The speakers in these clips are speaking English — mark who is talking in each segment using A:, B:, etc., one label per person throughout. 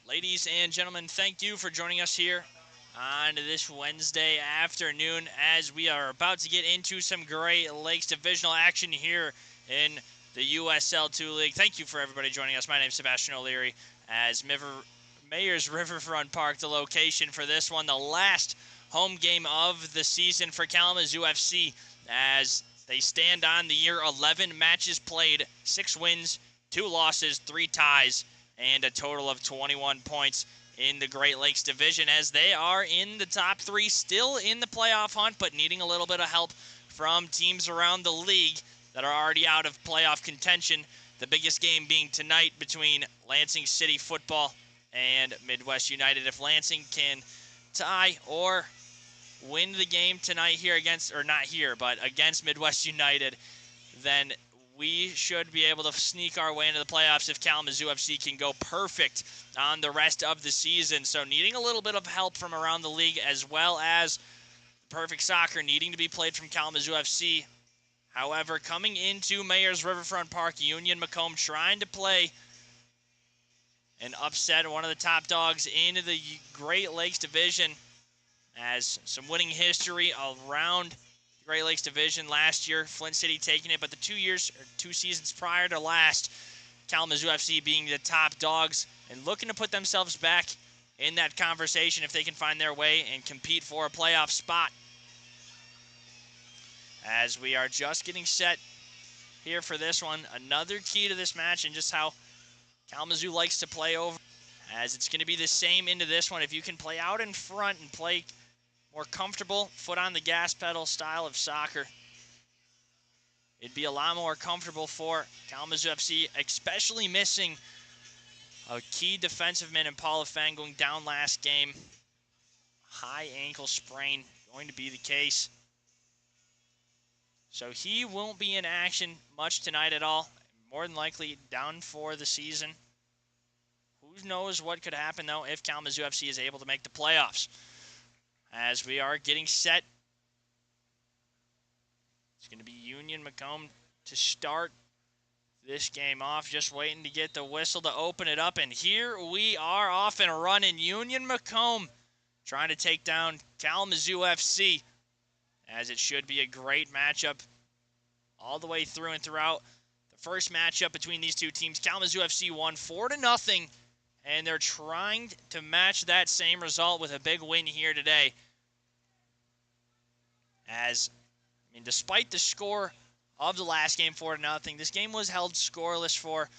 A: Ladies and gentlemen, thank you for joining us here on this Wednesday afternoon as we are about to get into some Great Lakes divisional action here in the USL 2 League. Thank you for everybody joining us. My name is Sebastian O'Leary as Mayor's Riverfront Park, the location for this one, the last home game of the season for Kalamazoo FC as they stand on the year 11 matches played, 6 wins, 2 losses, 3 ties, and a total of 21 points in the Great Lakes division as they are in the top 3, still in the playoff hunt, but needing a little bit of help from teams around the league that are already out of playoff contention. The biggest game being tonight between Lansing City Football and Midwest United. If Lansing can tie or win the game tonight here against Midwest United, then we should be able to sneak our way into the playoffs if Kalamazoo FC can go perfect on the rest of the season. So needing a little bit of help from around the league, as well as perfect soccer needing to be played from Kalamazoo FC. However, coming into Mayor's Riverfront Park, Union Macomb trying to play and upset one of the top dogs in the Great Lakes division, as some winning history around Great Lakes division last year, Flint City taking it, but the 2 seasons prior to last, Kalamazoo FC being the top dogs and looking to put themselves back in that conversation if they can find their way and compete for a playoff spot. As we are just getting set here for this one, another key to this match and just how Kalamazoo likes to play over, as it's going to be the same into this one. If you can play out in front and play more comfortable, foot on the gas pedal style of soccer, it'd be a lot more comfortable for Kalamazoo FC, especially missing a key defensive man in Paul Fang going down last game. High ankle sprain going to be the case. So he won't be in action much tonight at all. More than likely down for the season. Who knows what could happen, though, if Kalamazoo FC is able to make the playoffs. As we are getting set, it's going to be Union Macomb to start this game off. Just waiting to get the whistle to open it up. And here we are off and running. Union Macomb trying to take down Kalamazoo FC, as it should be a great matchup all the way through and throughout. The first matchup between these two teams, Kalamazoo FC won 4-0. And they're trying to match that same result with a big win here today. Despite the score of the last game, 4-0, this game was held scoreless for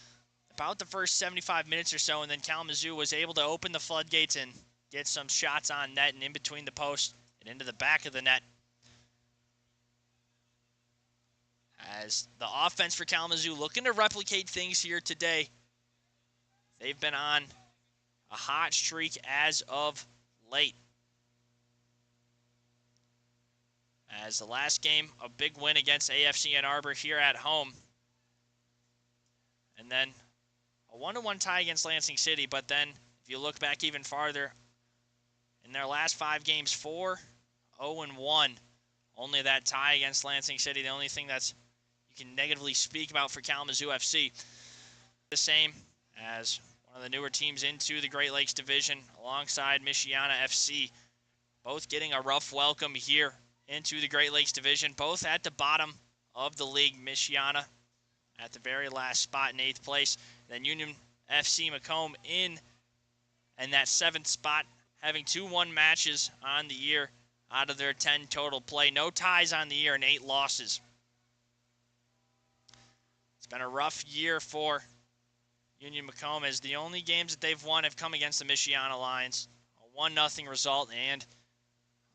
A: about the first 75 minutes or so, and then Kalamazoo was able to open the floodgates and get some shots on net and in between the post and into the back of the net. As the offense for Kalamazoo looking to replicate things here today. They've been on a hot streak as of late. As the last game, a big win against AFC Ann Arbor here at home. And then a 1-1 tie against Lansing City. But then, if you look back even farther, in their last 5 games, 4-0-1. Only that tie against Lansing City. The only thing that's you can negatively speak about for Kalamazoo FC. The same as one of the newer teams into the Great Lakes division alongside Michiana FC. Both getting a rough welcome here into the Great Lakes division. Both at the bottom of the league. Michiana at the very last spot in 8th place. Then Union FC Macomb in that 7th spot, having 2-1 matches on the year out of their 10 total play. No ties on the year and 8 losses. It's been a rough year for Union Macomb, as the only games that they've won have come against the Michiana Lions. A 1-0 result and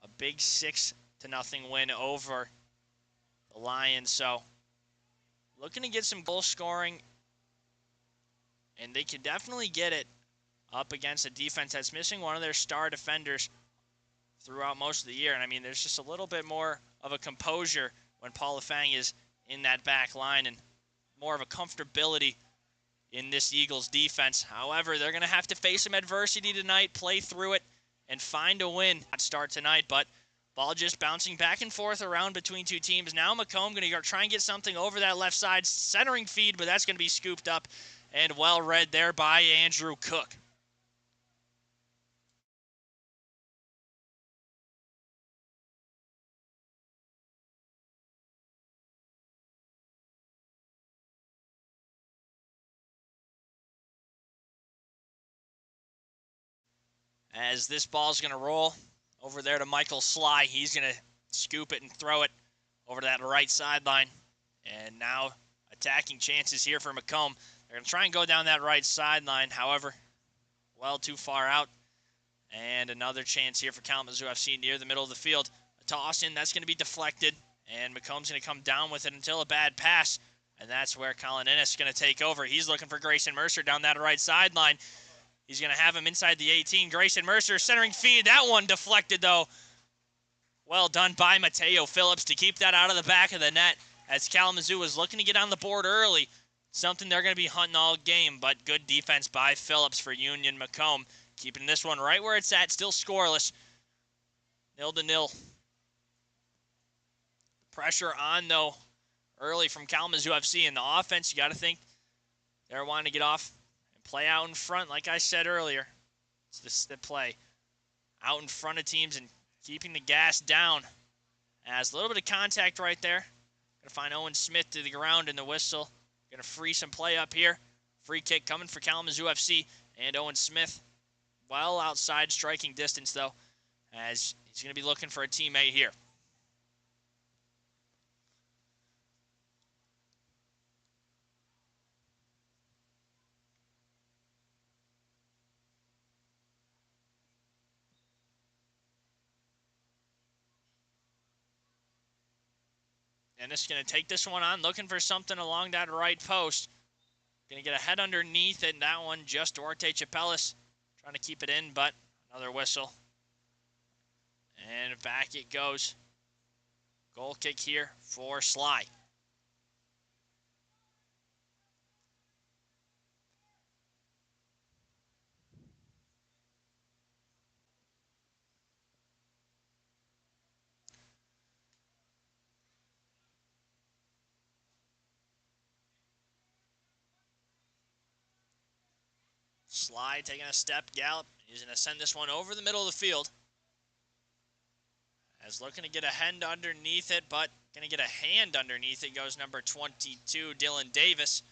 A: a big 6-0 win over the Lions. So looking to get some goal scoring, and they can definitely get it up against a defense that's missing one of their star defenders throughout most of the year. And there's just a little bit more of a composure when Paul Fang is in that back line and more of a comfortability in this Eagles defense. However, they're going to have to face some adversity tonight, play through it, and find a win. Not start tonight, but ball just bouncing back and forth around between two teams. Now Macomb going to try and get something over that left side, centering feed, but that's going to be scooped up and well read there by Andrew Cook. as this ball's going to roll over there to Michael Sly. He's going to scoop it and throw it over to that right sideline. And now attacking chances here for Macomb. They're going to try and go down that right sideline. However, well too far out. And another chance here for Kalamazoo FC near the middle of the field. A toss in, that's going to be deflected. And Macomb's going to come down with it until a bad pass. And that's where Colin Ennis is going to take over. He's looking for Grayson Mercer down that right sideline. He's going to have him inside the 18. Grayson Mercer centering feed. That one deflected, though. Well done by Mateo Phillips to keep that out of the back of the net as Kalamazoo was looking to get on the board early. Something they're going to be hunting all game, but good defense by Phillips for Union Macomb. Keeping this one right where it's at, still scoreless. 0-0. Pressure on, though, early from Kalamazoo FC. In the offense, you got to think they're wanting to get off and play out in front, like I said earlier. It's the play. Out in front of teams and keeping the gas down. As a little bit of contact right there. Going to find Owen Smith to the ground in the whistle. Going to free some play up here. Free kick coming for Kalamazoo FC. And Owen Smith, well outside striking distance, though, as he's going to be looking for a teammate here. And this is going to take this one on, looking for something along that right post. Going to get a head underneath it, and that one just Duarte Chapelis trying to keep it in, but another whistle. And back it goes. Goal kick here for Sly. Sly taking a step, gallop. He's going to send this one over the middle of the field. As looking to get a hand underneath it, but going to get a hand underneath it goes number 22, Dylan Davis.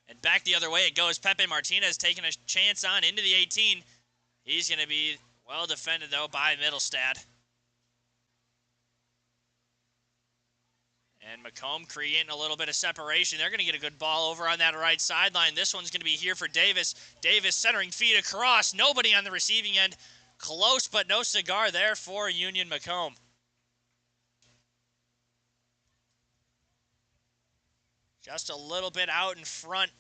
A: And back the other way it goes. Pepe Martinez taking a chance on into the 18. He's going to be well defended, though, by Middlestad. And Macomb creating a little bit of separation. They're going to get a good ball over on that right sideline. This one's going to be here for Davis. Davis centering feed across. Nobody on the receiving end. Close, but no cigar there for Union Macomb. Just a little bit out in front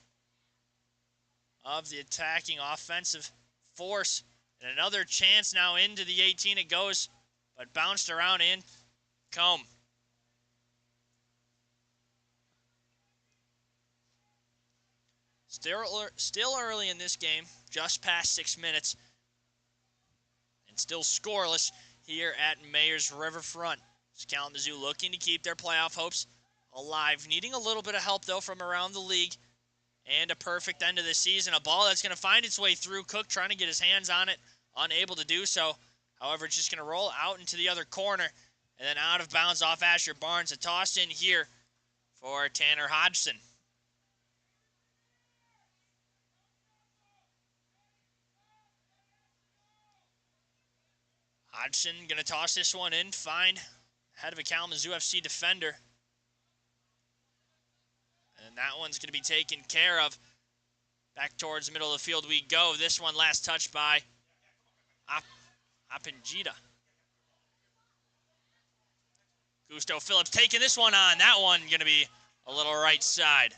A: of the attacking offensive force. And another chance now into the 18 it goes, but bounced around in Combe. Still early in this game, just past 6 minutes, and still scoreless here at Mayor's Riverfront. It's Kalamazoo looking to keep their playoff hopes alive, needing a little bit of help, though, from around the league, and a perfect end of the season. A ball that's going to find its way through. Cook trying to get his hands on it, unable to do so. However, it's just going to roll out into the other corner, and then out of bounds off Asher Barnes. A toss in here for Tanner Hodgson. Hodgson going to toss this one in, find head of a Kalamazoo FC defender. And that one's going to be taken care of. Back towards the middle of the field we go. This one last touched by Apinjita. Gusto Phillips taking this one on. That one going to be a little right side.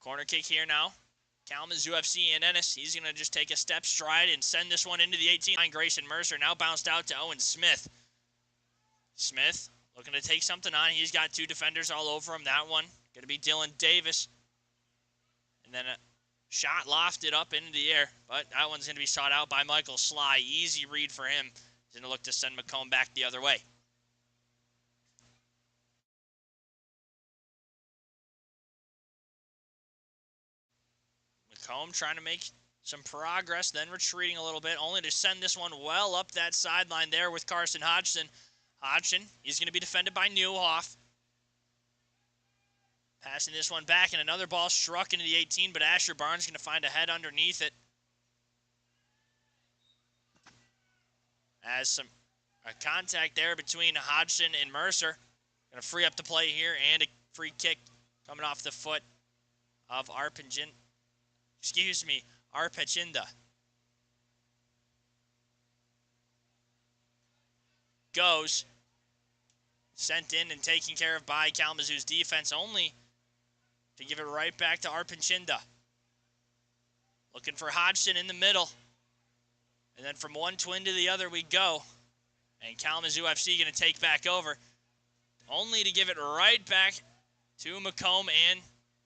A: Corner kick here now. Kalamazoo FC and Ennis. He's going to just take a step stride and send this one into the 18. Grayson Mercer now bounced out to Owen Smith. Smith looking to take something on. He's got two defenders all over him. That one going to be Dylan Davis. And then a shot lofted up into the air. But that one's going to be sought out by Michael Sly. Easy read for him. He's going to look to send Macomb back the other way. Macomb trying to make some progress, then retreating a little bit, only to send this one well up that sideline there with Carson Hodgson. Hodgson, he's going to be defended by Newhoff. Passing this one back, and another ball struck into the 18, but Asher Barnes going to find a head underneath it. As a contact there between Hodgson and Mercer. Going to free up the play here, and a free kick coming off the foot of Arpachinda. Goes. Sent in and taken care of by Kalamazoo's defense, only to give it right back to Arpachinda. Looking for Hodgson in the middle. And then from one twin to the other we go. And Kalamazoo FC going to take back over. Only to give it right back to Macomb and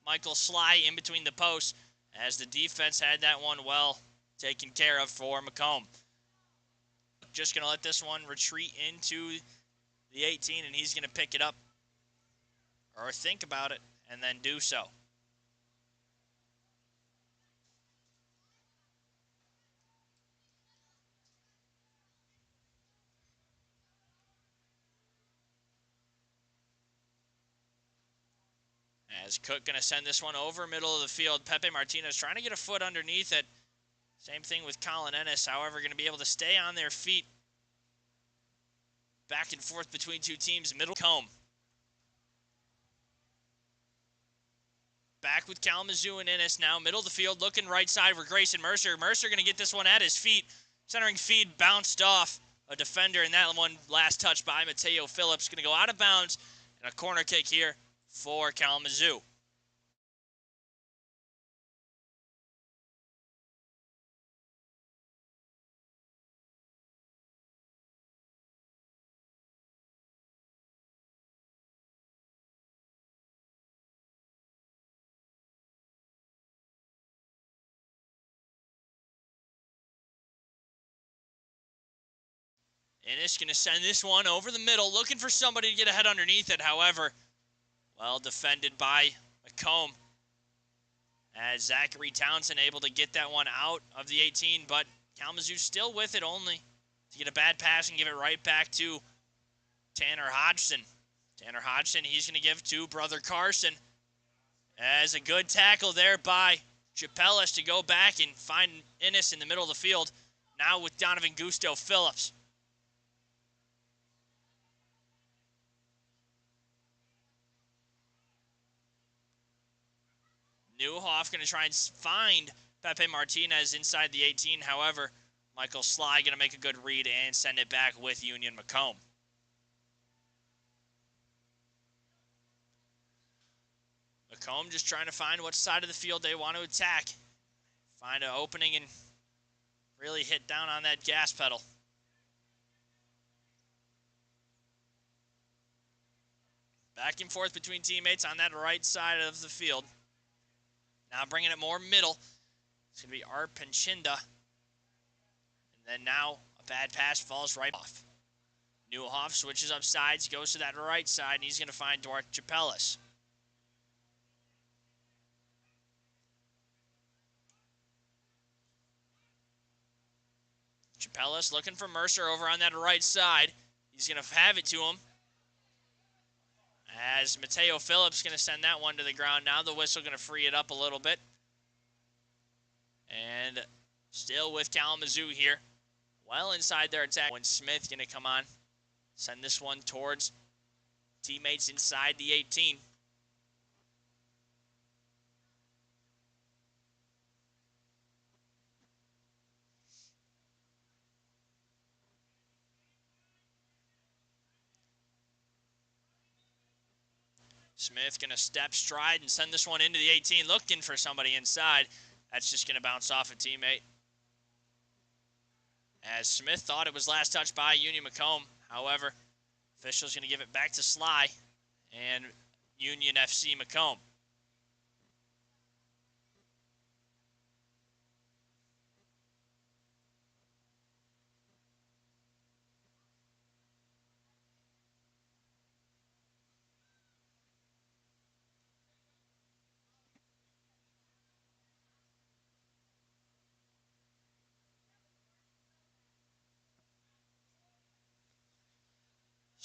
A: Michael Sly in between the posts, as the defense had that one well taken care of for Macomb. Just going to let this one retreat into the 18, and he's going to pick it up, or think about it, and then do so. As Cook going to send this one over middle of the field. Pepe Martinez trying to get a foot underneath it. Same thing with Colin Ennis, however, going to be able to stay on their feet. Back and forth between two teams. Middle Comb. Back with Kalamazoo and Ennis now. Middle of the field, looking right side for Grayson Mercer. Mercer going to get this one at his feet. Centering feed bounced off a defender, and that one last touch by Mateo Phillips. Going to go out of bounds, and a corner kick here for Kalamazoo. Ennis going to send this one over the middle, looking for somebody to get a head underneath it. However, well defended by Macomb, as Zachary Townsend able to get that one out of the 18, but Kalamazoo still with it, only to get a bad pass and give it right back to Tanner Hodgson. Tanner Hodgson, he's going to give to brother Carson, as a good tackle there by Chapelis to go back and find Ennis in the middle of the field, now with Donovan Gusto Phillips. Newhoff going to try and find Pepe Martinez inside the 18. However, Michael Sly going to make a good read and send it back with Union Macomb. Macomb just trying to find what side of the field they want to attack. Find an opening and really hit down on that gas pedal. Back and forth between teammates on that right side of the field. Now bringing it more middle. It's going to be Arpachinda. And then now a bad pass falls right off. Newhoff switches up sides, goes to that right side, and he's going to find Duarte Chapelis. Chapelis looking for Mercer over on that right side. He's going to have it to him, as Mateo Phillips going to send that one to the ground. Now the whistle going to free it up a little bit. And still with Kalamazoo here. Well inside their attack. When Smith going to come on. Send this one towards teammates inside the 18. Smith going to step stride and send this one into the 18, looking for somebody inside. That's just going to bounce off a teammate, as Smith thought it was last touched by Union Macomb. However, official's going to give it back to Sly and Union FC Macomb.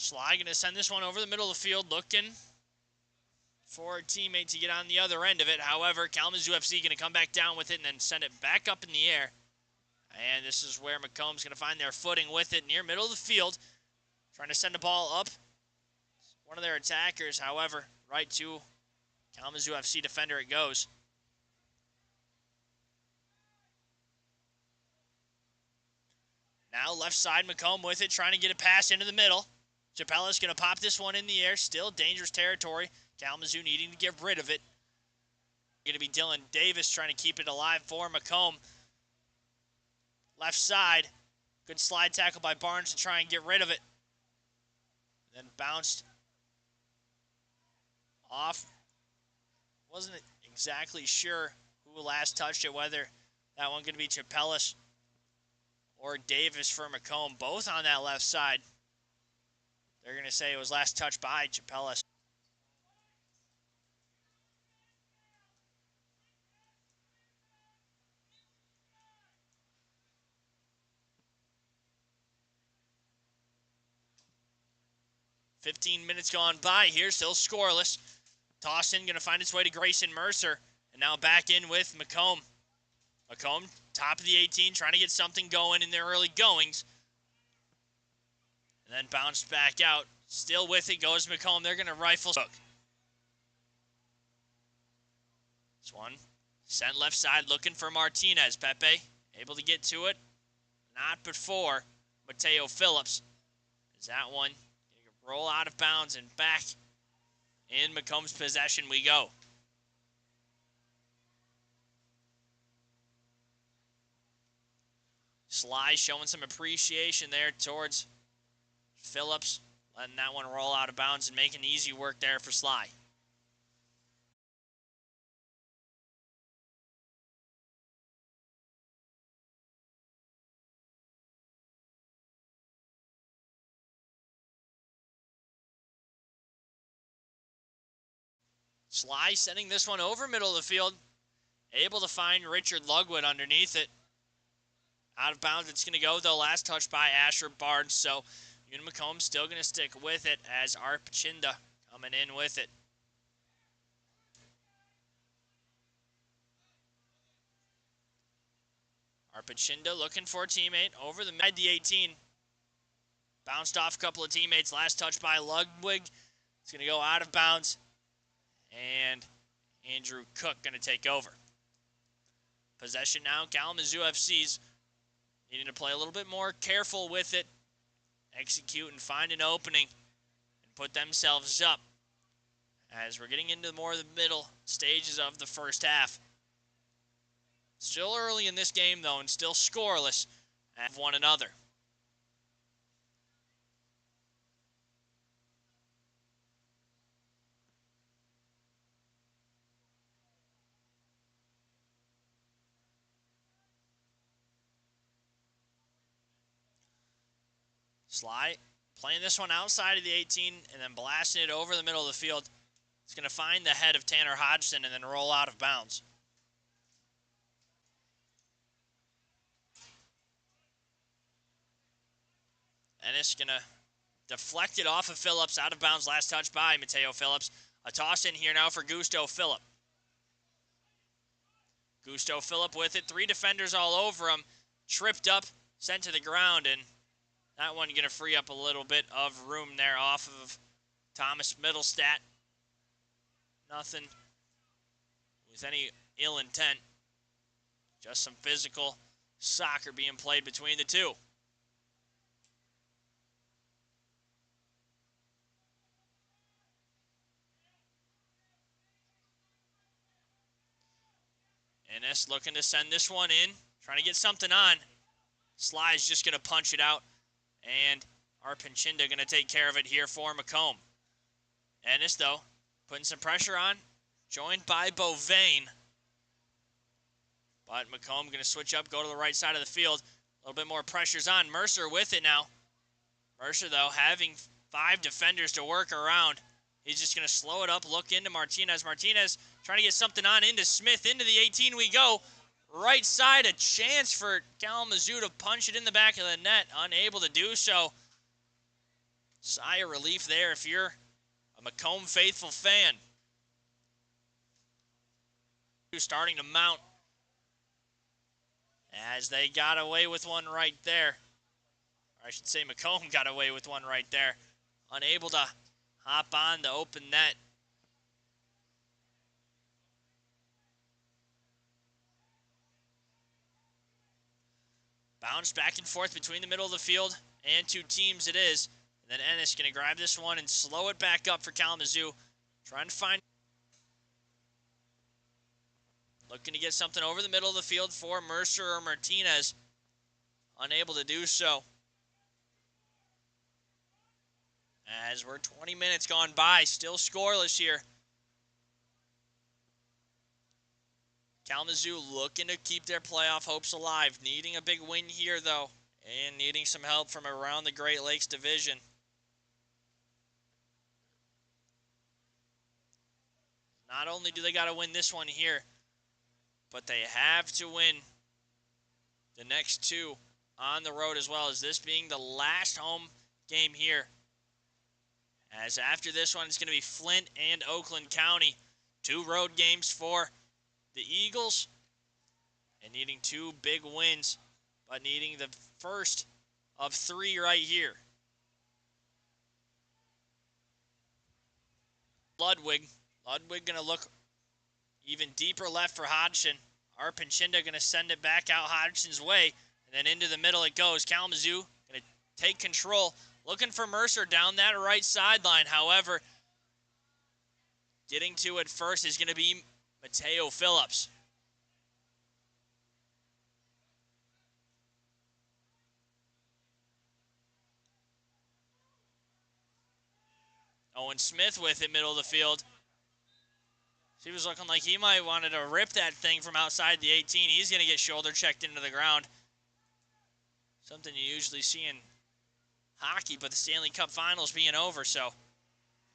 A: Sly going to send this one over the middle of the field, looking for a teammate to get on the other end of it. However, Kalamazoo UFC going to come back down with it and then send it back up in the air. And this is where Macomb's going to find their footing with it near middle of the field. Trying to send the ball up. One of their attackers, however, right to Kalamazoo UFC defender it goes. Now left side, Macomb with it, trying to get a pass into the middle. Chapella's going to pop this one in the air. Still dangerous territory. Kalamazoo needing to get rid of it. Going to be Dylan Davis trying to keep it alive for Macomb. Left side. Good slide tackle by Barnes to try and get rid of it. Then bounced off. Wasn't exactly sure who last touched it, whether that one going to be Chapella's or Davis for Macomb. Both on that left side. They're going to say it was last touched by Chapella's. "15 minutes gone by here, still scoreless. Tossin going to find its way to Grayson Mercer. And now back in with Macomb. Macomb, top of the 18, trying to get something going in their early goings. And then bounced back out. Still with it goes Macomb. They're going to rifle hook. This one sent left side looking for Martinez. Pepe able to get to it. Not before Mateo Phillips. Is that one roll out of bounds and back in Macomb's possession we go. Sly showing some appreciation there towards Phillips, letting that one roll out of bounds and making easy work there for Sly. Sly sending this one over middle of the field. Able to find Richard Lugwood underneath it. Out of bounds it's going to go, though. Last touch by Asher Barnes. So Macomb still going to stick with it as Arpachinda coming in with it. Arpachinda looking for a teammate over the 18. Bounced off a couple of teammates. Last touch by Ludwig. It's going to go out of bounds. And Andrew Cook going to take over. Possession now, Kalamazoo FC's needing to play a little bit more careful with it. Execute and find an opening and put themselves up as we're getting into more of the middle stages of the first half. Still early in this game, though, and still scoreless of one another. Sly playing this one outside of the 18 and then blasting it over the middle of the field. It's going to find the head of Tanner Hodgson and then roll out of bounds. And it's going to deflect it off of Phillips, out of bounds, last touch by Mateo Phillips. A toss in here now for Gusto Phillip. Gusto Phillip with it. 3 defenders all over him. Tripped up, sent to the ground, and that one going to free up a little bit of room there off of Thomas Middlestat. Nothing with any ill intent. Just some physical soccer being played between the two. Ennis looking to send this one in. Trying to get something on. Sly's just going to punch it out. And Arpachinda going to take care of it here for Macomb. Ennis, though, putting some pressure on. Joined by Beauvain. But Macomb going to switch up, go to the right side of the field. A little bit more pressure's on. Mercer with it now. Mercer, though, having 5 defenders to work around. He's just going to slow it up, look into Martinez. Martinez trying to get something on into Smith. Into the 18 we go. Right side, a chance for Kalamazoo to punch it in the back of the net. Unable to do so. sigh of relief there if you're a Macomb faithful fan. Starting to mount as they got away with one right there. Or I should say Macomb got away with one right there. Unable to hop on the open net. Bounce back and forth between the middle of the field and two teams it is. And then Ennis going to grab this one and slow it back up for Kalamazoo. Trying to find... Looking to get something over the middle of the field for Mercer or Martinez. Unable to do so. As we're 20 minutes gone by, still scoreless here. Kalamazoo looking to keep their playoff hopes alive. Needing a big win here, though. And needing some help from around the Great Lakes division. Not only do they got to win this one here, but they have to win the next two on the road as well, as this being the last home game here. As after this one, it's going to be Flint and Oakland County. Two road games for the Eagles. And needing two big wins, but needing the first of three right here. Ludwig going to look even deeper left for Hodgson. Arpincinda going to send it back out Hodgson's way. And then into the middle it goes. Kalamazoo going to take control. Looking for Mercer down that right sideline. However, getting to it first is going to be Mateo Phillips. Owen Smith with it, middle of the field. He was looking like he might wanted to rip that thing from outside the 18. He's going to get shoulder checked into the ground. Something you usually see in hockey, but the Stanley Cup Finals being over, so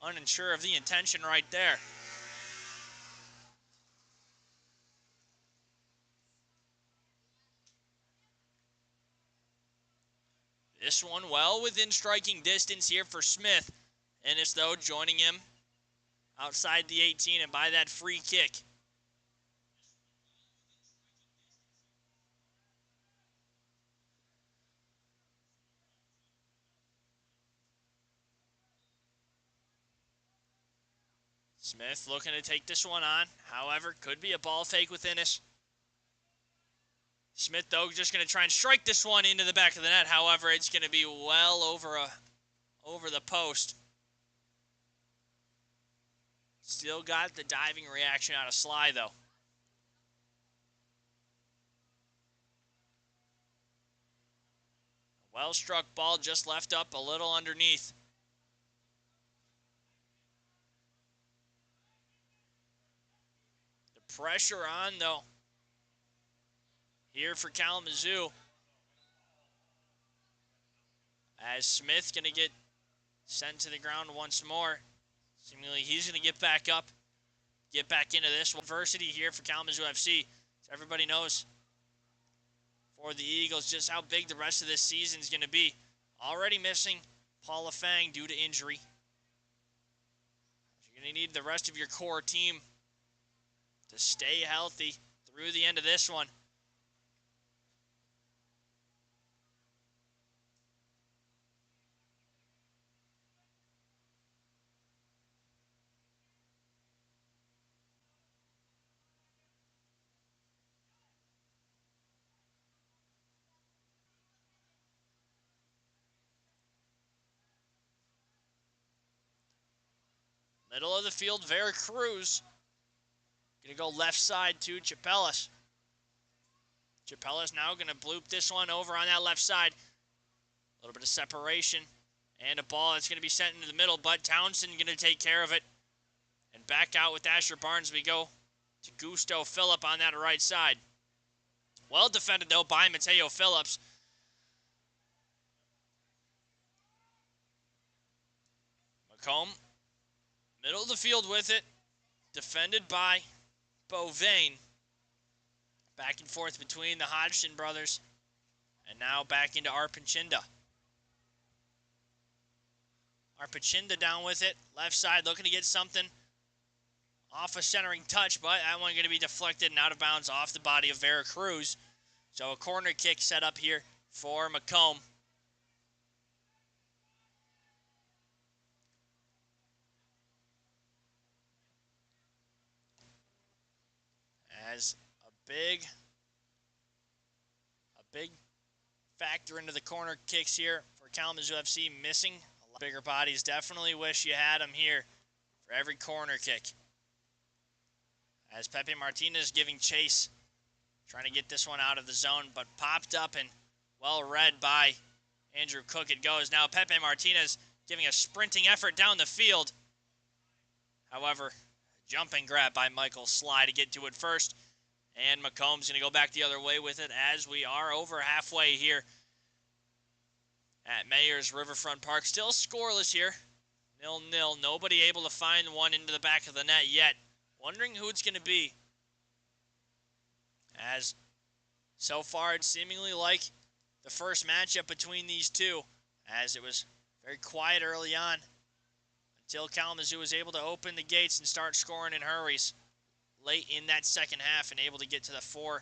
A: unsure of the intention right there. This one well within striking distance here for Smith. Ennis, though, joining him outside the 18 and by that free kick. Smith looking to take this one on. However, could be a ball fake with Ennis. Smith, though, just going to try and strike this one into the back of the net. However, it's going to be well over the post. Still got the diving reaction out of Sly, though. Well-struck ball just left up a little underneath. The pressure on, though, here for Kalamazoo. As Smith going to get sent to the ground once more. Seemingly he's going to get back up, get back into this one. Adversity here for Kalamazoo FC. So everybody knows for the Eagles just how big the rest of this season is going to be. Already missing Paula Fang due to injury. You're going to need the rest of your core team to stay healthy through the end of this one. Middle of the field, Vera Cruz. Going to go left side to Chapelas. Chapelas now going to bloop this one over on that left side. A little bit of separation. And a ball that's going to be sent into the middle, but Townsend going to take care of it. And back out with Asher Barnes we go to Gusto Phillip on that right side. Well defended, though, by Mateo Phillips. Macomb, middle of the field with it. Defended by Beauvain. Back and forth between the Hodgson brothers. And now back into Arpincinda. Arpachinda down with it. Left side looking to get something off a centering touch, but that one going to be deflected and out of bounds off the body of Veracruz. So a corner kick set up here for Macomb. As a big factor into the corner kicks here for Kalamazoo FC, missing a lot bigger bodies. Definitely wish you had them here for every corner kick. As Pepe Martinez giving chase, trying to get this one out of the zone, but popped up and well read by Andrew Cook. It goes. Now Pepe Martinez giving a sprinting effort down the field. However, jumping grab by Michael Sly to get to it first. And Macomb's going to go back the other way with it as we are over halfway here at Mayor's Riverfront Park. Still scoreless here. 0-0. Nobody able to find one into the back of the net yet. Wondering who it's going to be. As so far it's seemingly like the first matchup between these two, as it was very quiet early on until Kalamazoo was able to open the gates and start scoring in hurries late in that second half and able to get to the 4-0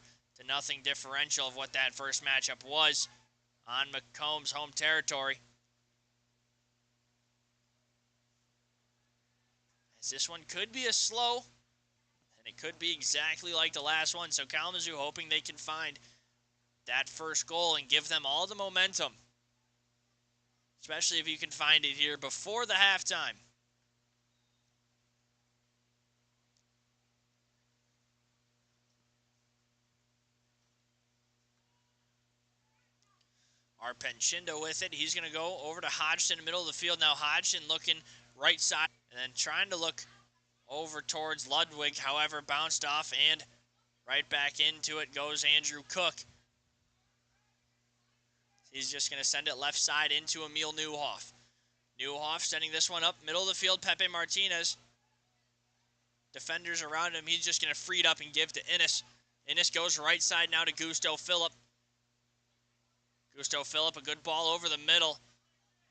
A: differential of what that first matchup was on Macomb's home territory. As this one could be a slow, and it could be exactly like the last one. So Kalamazoo hoping they can find that first goal and give them all the momentum, especially if you can find it here before the halftime. Arpachinda with it. He's going to go over to Hodgson in the middle of the field. Now Hodgson looking right side and then trying to look over towards Ludwig. However, bounced off and right back into it goes Andrew Cook. He's just going to send it left side into Emil Newhoff. Newhoff sending this one up middle of the field. Pepe Martinez. Defenders around him. He's just going to free it up and give to Innes. Innes goes right side now to Gusto Phillip. Gusto Phillip, a good ball over the middle.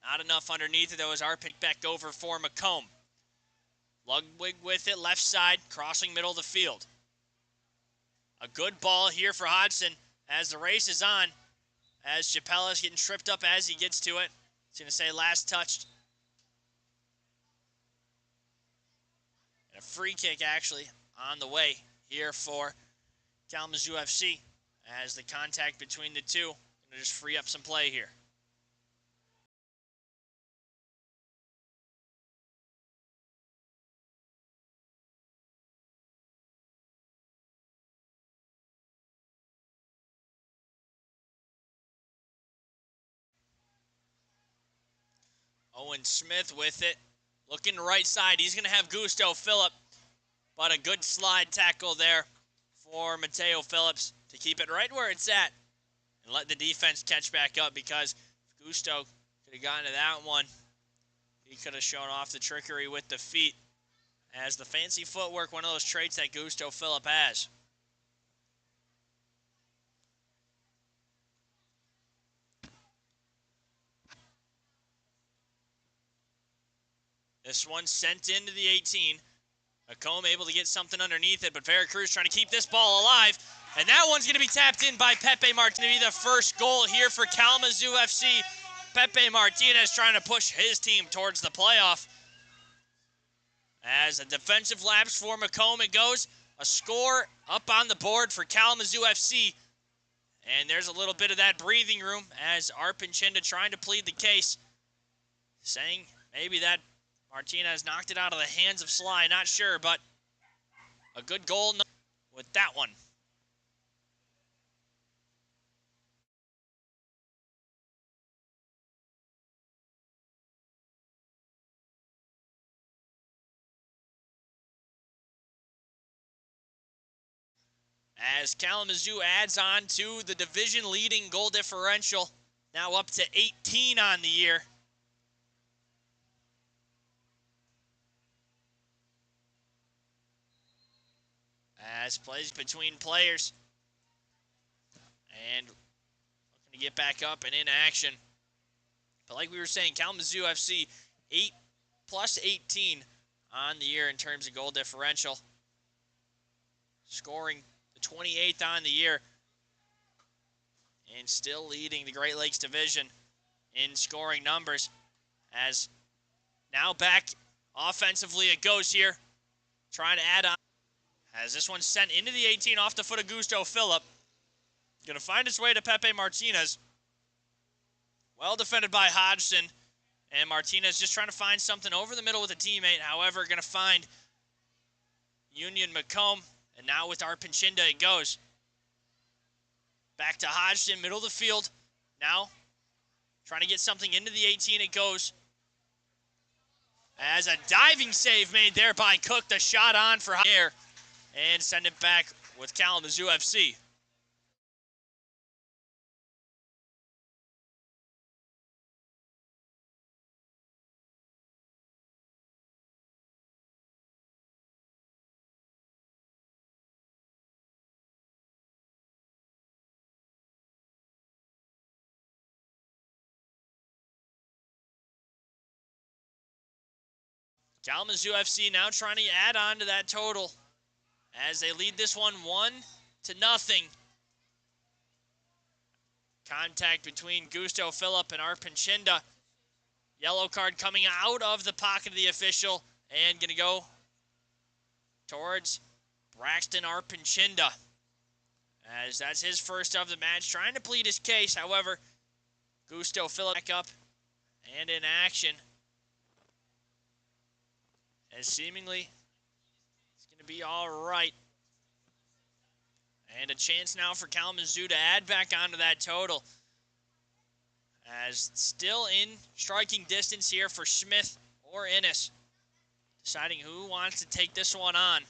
A: Not enough underneath it, though, as our pick back over for Macomb. Ludwig with it, left side, crossing middle of the field. A good ball here for Hodgson as the race is on. As Chappelle is getting tripped up as he gets to it. He's going to say last touched. And a free kick, actually, on the way here for Kalamazoo FC. As the contact between the two going to just free up some play here. Owen Smith with it. Looking right side. He's going to have Gusto Phillip. But a good slide tackle there for Mateo Phillips to keep it right where it's at. And let the defense catch back up, because if Gusto could have gotten to that one, he could have shown off the trickery with the feet. As the fancy footwork, one of those traits that Gusto Phillip has. This one sent into the 18. Macomb able to get something underneath it, but Veracruz trying to keep this ball alive. And that one's going to be tapped in by Pepe Martinez. The first goal here for Kalamazoo FC. Pepe Martinez trying to push his team towards the playoff. As a defensive lapse for Macomb, it goes. A score up on the board for Kalamazoo FC. And there's a little bit of that breathing room as Arpachinda trying to plead the case, saying maybe that Martinez knocked it out of the hands of Sly. Not sure, but a good goal with that one. As Kalamazoo adds on to the division-leading goal differential, now up to 18 on the year. As plays between players. And looking to get back up and in action. But like we were saying, Kalamazoo FC plus 18 on the year in terms of goal differential. Scoring the 28th on the year. And still leading the Great Lakes Division in scoring numbers. As now back offensively it goes here. Trying to add on. As this one sent into the 18 off the foot of Gusto Phillip. Going to find its way to Pepe Martinez. Well defended by Hodgson. And Martinez just trying to find something over the middle with a teammate. However, going to find Union Macomb. And now with Arpincinda it goes. Back to Hodgson, middle of the field. Now, trying to get something into the 18 it goes. As a diving save made there by Cook. The shot on for air. And send it back with Kalamazoo FC. Kalamazoo FC now trying to add on to that total as they lead this one 1-0. Contact between Gusto Phillip and Arpincinda. Yellow card coming out of the pocket of the official and going to go towards Braxton Arpincinda. As that's his first of the match, trying to plead his case. However, Gusto Phillip back up and in action. As seemingly it's going to be all right. And a chance now for Kalamazoo to add back onto that total. As still in striking distance here for Smith or Innes. Deciding who wants to take this one on.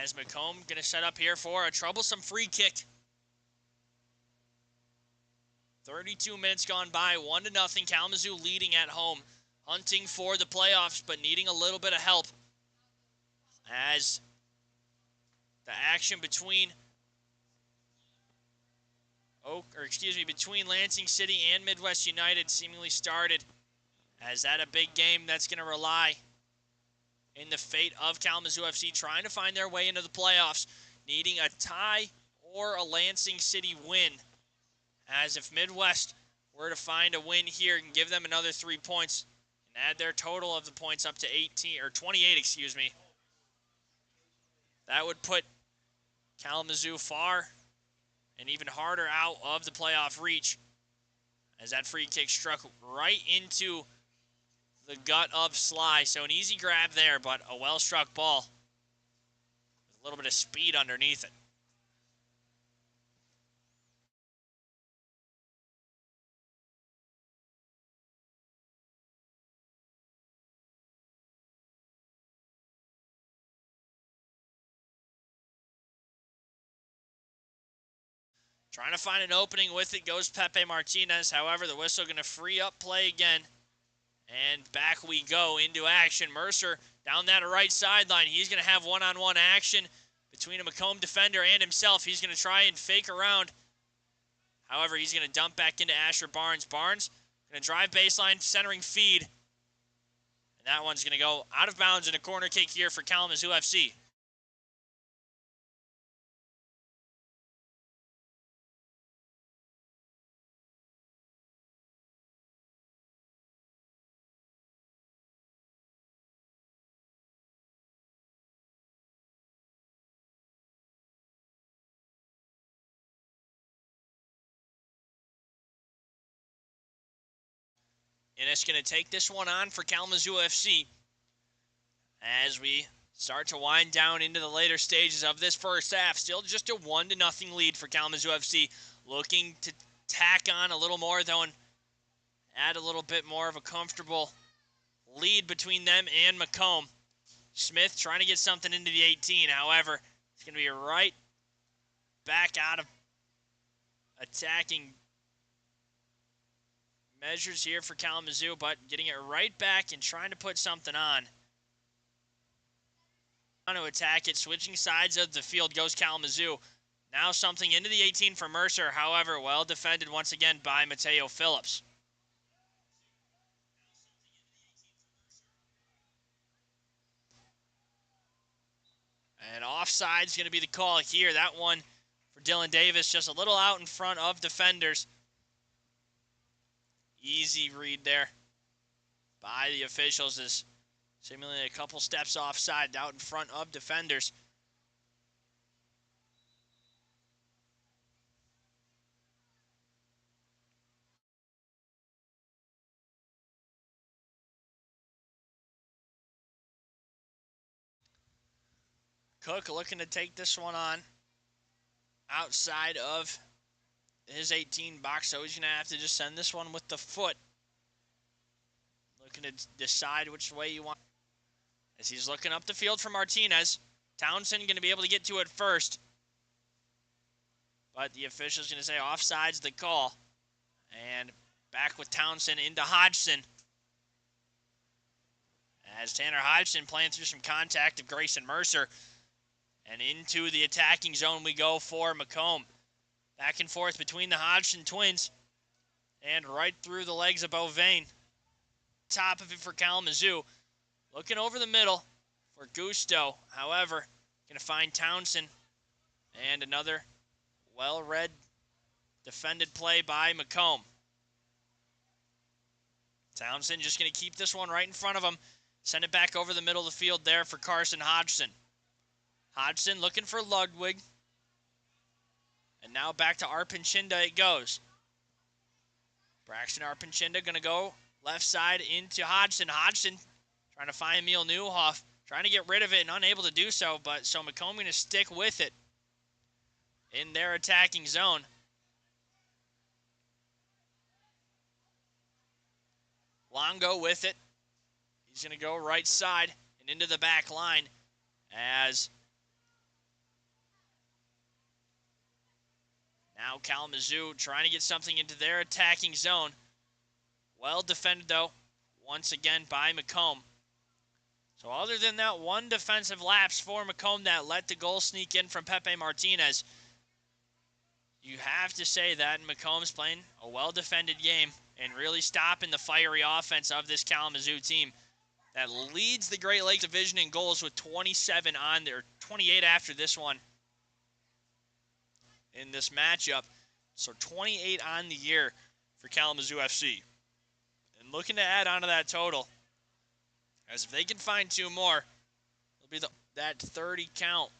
A: As Macomb going to set up here for a troublesome free kick. 32 minutes gone by, 1-0. Kalamazoo leading at home. Hunting for the playoffs, but needing a little bit of help. As the action between between Lansing City and Midwest United seemingly started. As that a big game that's going to rely in the fate of Kalamazoo FC trying to find their way into the playoffs, needing a tie or a Lansing City win. As if Midwest were to find a win here and give them another 3 points, add their total of the points up to 28, excuse me. That would put Kalamazoo far and even harder out of the playoff reach. As that free kick struck right into the gut of Sly. So an easy grab there, but a well-struck ball with a little bit of speed underneath it. Trying to find an opening with it goes Pepe Martinez. However, the whistle going to free up play again. And back we go into action. Mercer down that right sideline. He's going to have one-on-one action between a Macomb defender and himself. He's going to try and fake around. However, he's going to dump back into Asher Barnes. Barnes going to drive baseline, centering feed. And that one's going to go out of bounds in a corner kick here for Kalamazoo FC. And it's going to take this one on for Kalamazoo FC as we start to wind down into the later stages of this first half. Still just a 1-0 lead for Kalamazoo FC. Looking to tack on a little more, though, and add a little bit more of a comfortable lead between them and Macomb. Smith trying to get something into the 18. However, it's going to be right back out of attacking measures here for Kalamazoo, but getting it right back and trying to put something on. To attack it, switching sides of the field goes Kalamazoo. Now something into the 18 for Mercer. However, well defended once again by Mateo Phillips. And offside's going to be the call here. That one for Dylan Davis, just a little out in front of defenders. Easy read there by the officials, is seemingly a couple steps offside out in front of defenders. Cook looking to take this one on outside of his 18 box, so he's going to have to just send this one with the foot. Looking to decide which way you want. As he's looking up the field for Martinez. Townsend going to be able to get to it first. But the official's going to say offside's the call. And back with Townsend into Hodgson. As Tanner Hodgson playing through some contact of Grayson Mercer. And into the attacking zone we go for Macomb. Back and forth between the Hodgson twins. And right through the legs of Beauvain. Top of it for Kalamazoo. Looking over the middle for Gusto. However, going to find Townsend. And another well-read defended play by Macomb. Townsend just going to keep this one right in front of him. Send it back over the middle of the field there for Carson Hodgson. Hodgson looking for Ludwig. And now back to Arpinchinda it goes. Braxton Arpinchinda going to go left side into Hodgson. Hodgson trying to find Emil Newhoff. Trying to get rid of it and unable to do so. But so Macomb going to stick with it in their attacking zone. Longo with it. He's going to go right side and into the back line as now Kalamazoo trying to get something into their attacking zone. Well defended, though, once again by Macomb. So other than that one defensive lapse for Macomb that let the goal sneak in from Pepe Martinez, you have to say that Macomb's playing a well-defended game and really stopping the fiery offense of this Kalamazoo team that leads the Great Lakes Division in goals with 27 on there, 28 after this one in this matchup. So 28 on the year for Kalamazoo FC. And looking to add on to that total, as if they can find two more, it'll be that 30 count.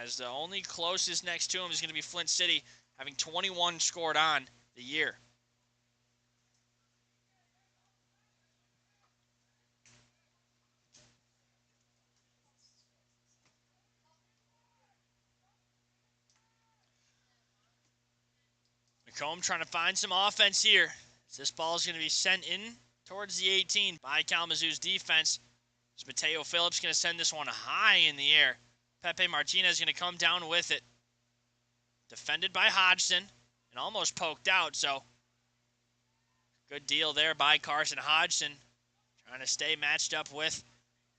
A: As the only closest next to him is going to be Flint City, having 21 scored on the year. Macomb trying to find some offense here. This ball is going to be sent in towards the 18 by Kalamazoo's defense. As Mateo Phillips going to send this one high in the air. Pepe Martinez is going to come down with it. Defended by Hodgson and almost poked out, so good deal there by Carson Hodgson. Trying to stay matched up with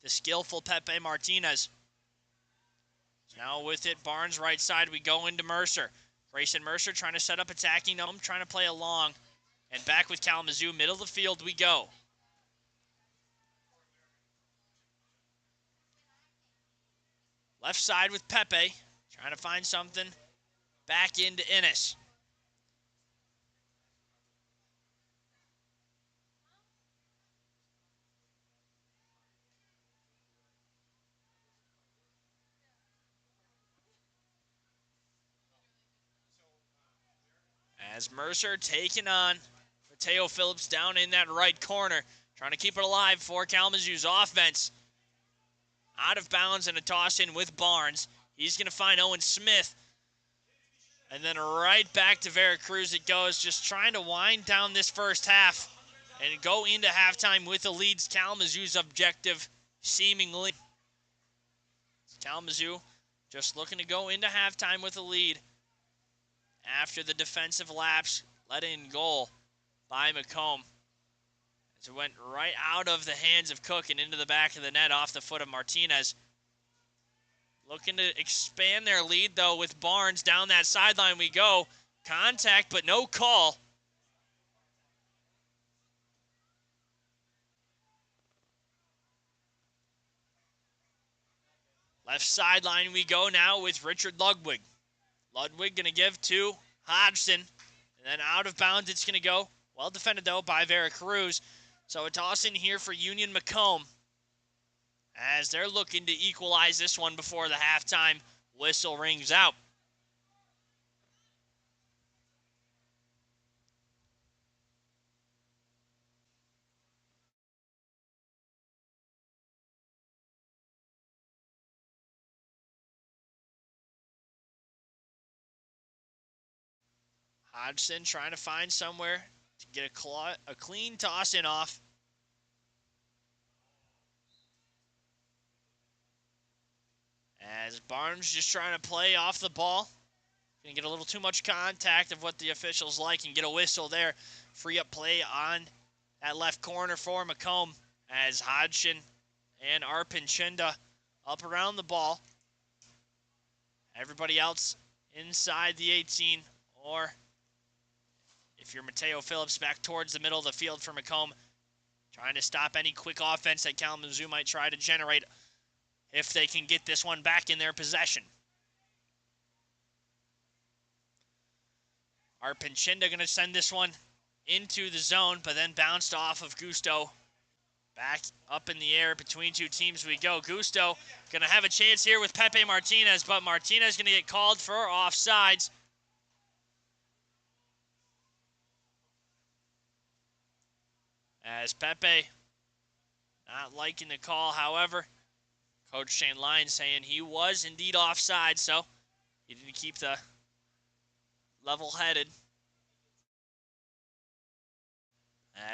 A: the skillful Pepe Martinez. Now with it, Barnes right side, we go into Mercer. Grayson Mercer trying to set up attacking them, trying to play along. And back with Kalamazoo, middle of the field we go. Left side with Pepe, trying to find something. Back into Innes. As Mercer taking on Mateo Phillips down in that right corner. Trying to keep it alive for Kalamazoo's offense. Out of bounds and a toss in with Barnes. He's going to find Owen Smith. And then right back to Veracruz it goes. Just trying to wind down this first half. And go into halftime with the leads. Kalamazoo's objective seemingly. Kalamazoo just looking to go into halftime with a lead. After the defensive lapse, let in goal by Macomb. As it went right out of the hands of Cook and into the back of the net off the foot of Martinez. Looking to expand their lead, though, with Barnes down that sideline we go. Contact, but no call. Left sideline we go now with Richard Ludwig. Ludwig going to give to Hodgson. And then out of bounds it's going to go. Well defended, though, by Veracruz. So a toss in here for Union Macomb, as they're looking to equalize this one before the halftime whistle rings out. Hodgson trying to find somewhere to get a clean toss in off. As Barnes just trying to play off the ball. Going to get a little too much contact of what the officials like and get a whistle there. Free up play on that left corner for Macomb, as Hodgson and Arpinchinda up around the ball. Everybody else inside the 18, or if you're Mateo Phillips, back towards the middle of the field for Macomb, trying to stop any quick offense that Kalamazoo might try to generate if they can get this one back in their possession. Arpinchinda going to send this one into the zone, but then bounced off of Gusto. Back up in the air between two teams we go. Gusto going to have a chance here with Pepe Martinez, but Martinez going to get called for offsides. As Pepe not liking the call, however, Coach Shane Lyons saying he was indeed offside, so he didn't keep the level-headed.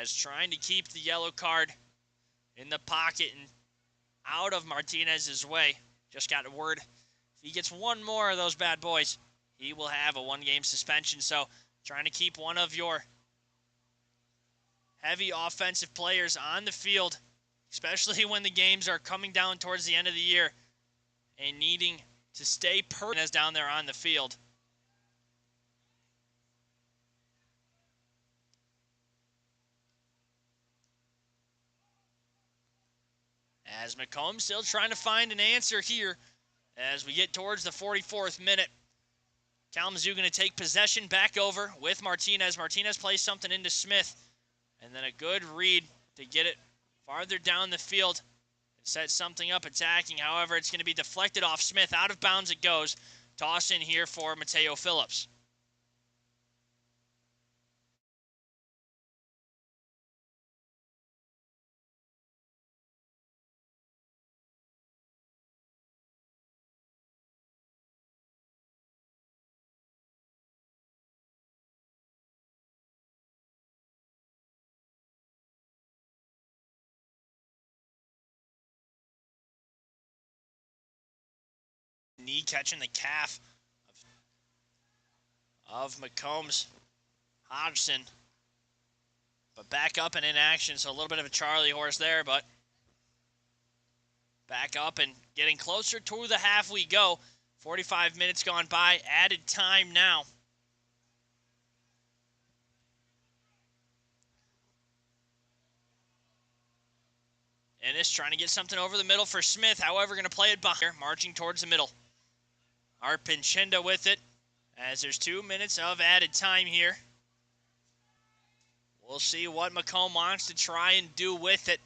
A: As trying to keep the yellow card in the pocket and out of Martinez's way. Just got a word. If he gets one more of those bad boys, he will have a one-game suspension. So trying to keep one of your heavy offensive players on the field, especially when the games are coming down towards the end of the year and needing to stay as down there on the field. As Macomb still trying to find an answer here as we get towards the 44th minute. Kalamazoo going to take possession back over with Martinez. Martinez plays something into Smith, and then a good read to get it farther down the field and set something up attacking. However, it's going to be deflected off Smith. Out of bounds it goes. Toss in here for Mateo Phillips. Knee catching the calf of Macomb's Hodgson. But back up and in action, so a little bit of a Charlie horse there, but back up and getting closer to the half we go. 45 minutes gone by, added time now. Ennis trying to get something over the middle for Smith, however, going to play it back here, marching towards the middle. Arpinchinda with it, as there's 2 minutes of added time here. We'll see what Macomb wants to try and do with it.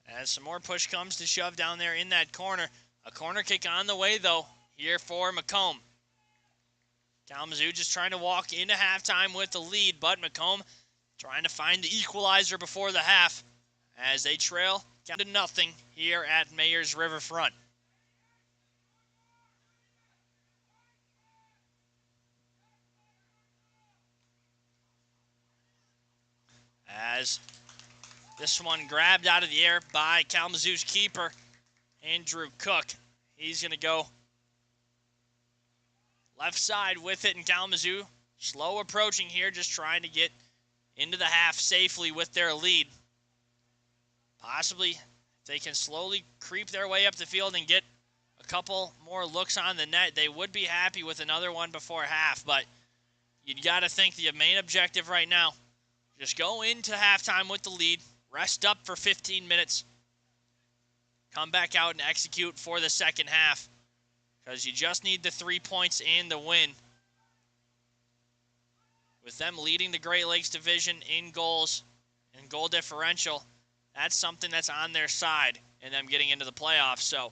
A: As some more push comes to shove down there in that corner. A corner kick on the way, though, here for Macomb. Kalamazoo just trying to walk into halftime with the lead, but Macomb trying to find the equalizer before the half as they trail down to nothing here at Mayor's Riverfront. As this one grabbed out of the air by Kalamazoo's keeper, Andrew Cook. He's going to go left side with it, and Kalamazoo slow approaching here, just trying to get into the half safely with their lead. Possibly if they can slowly creep their way up the field and get a couple more looks on the net, they would be happy with another one before half. But you got to think the main objective right now, just go into halftime with the lead, rest up for 15 minutes, come back out and execute for the second half, because you just need the 3 points and the win. With them leading the Great Lakes Division in goals and goal differential, that's something that's on their side and them getting into the playoffs. So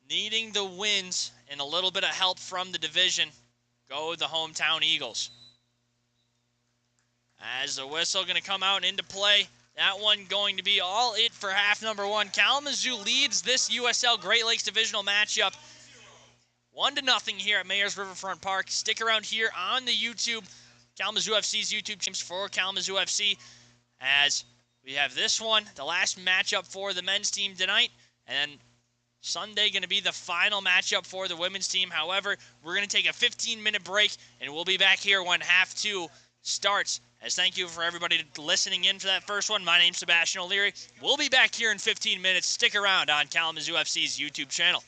A: needing the wins and a little bit of help from the division, go the hometown Eagles. As the whistle going to come out and into play, that one going to be all it for half number one. Kalamazoo leads this USL Great Lakes Divisional matchup 1-0 here at Mayor's Riverfront Park. Stick around here on the YouTube, Kalamazoo FC's YouTube teams for Kalamazoo FC, as we have this one, the last matchup for the men's team tonight, and then Sunday going to be the final matchup for the women's team. However, we're going to take a 15-minute break, and we'll be back here when half two starts. As thank you for everybody listening in for that first one. My name's Sebastian O'Leary. We'll be back here in 15 minutes. Stick around on Kalamazoo FC's YouTube channel.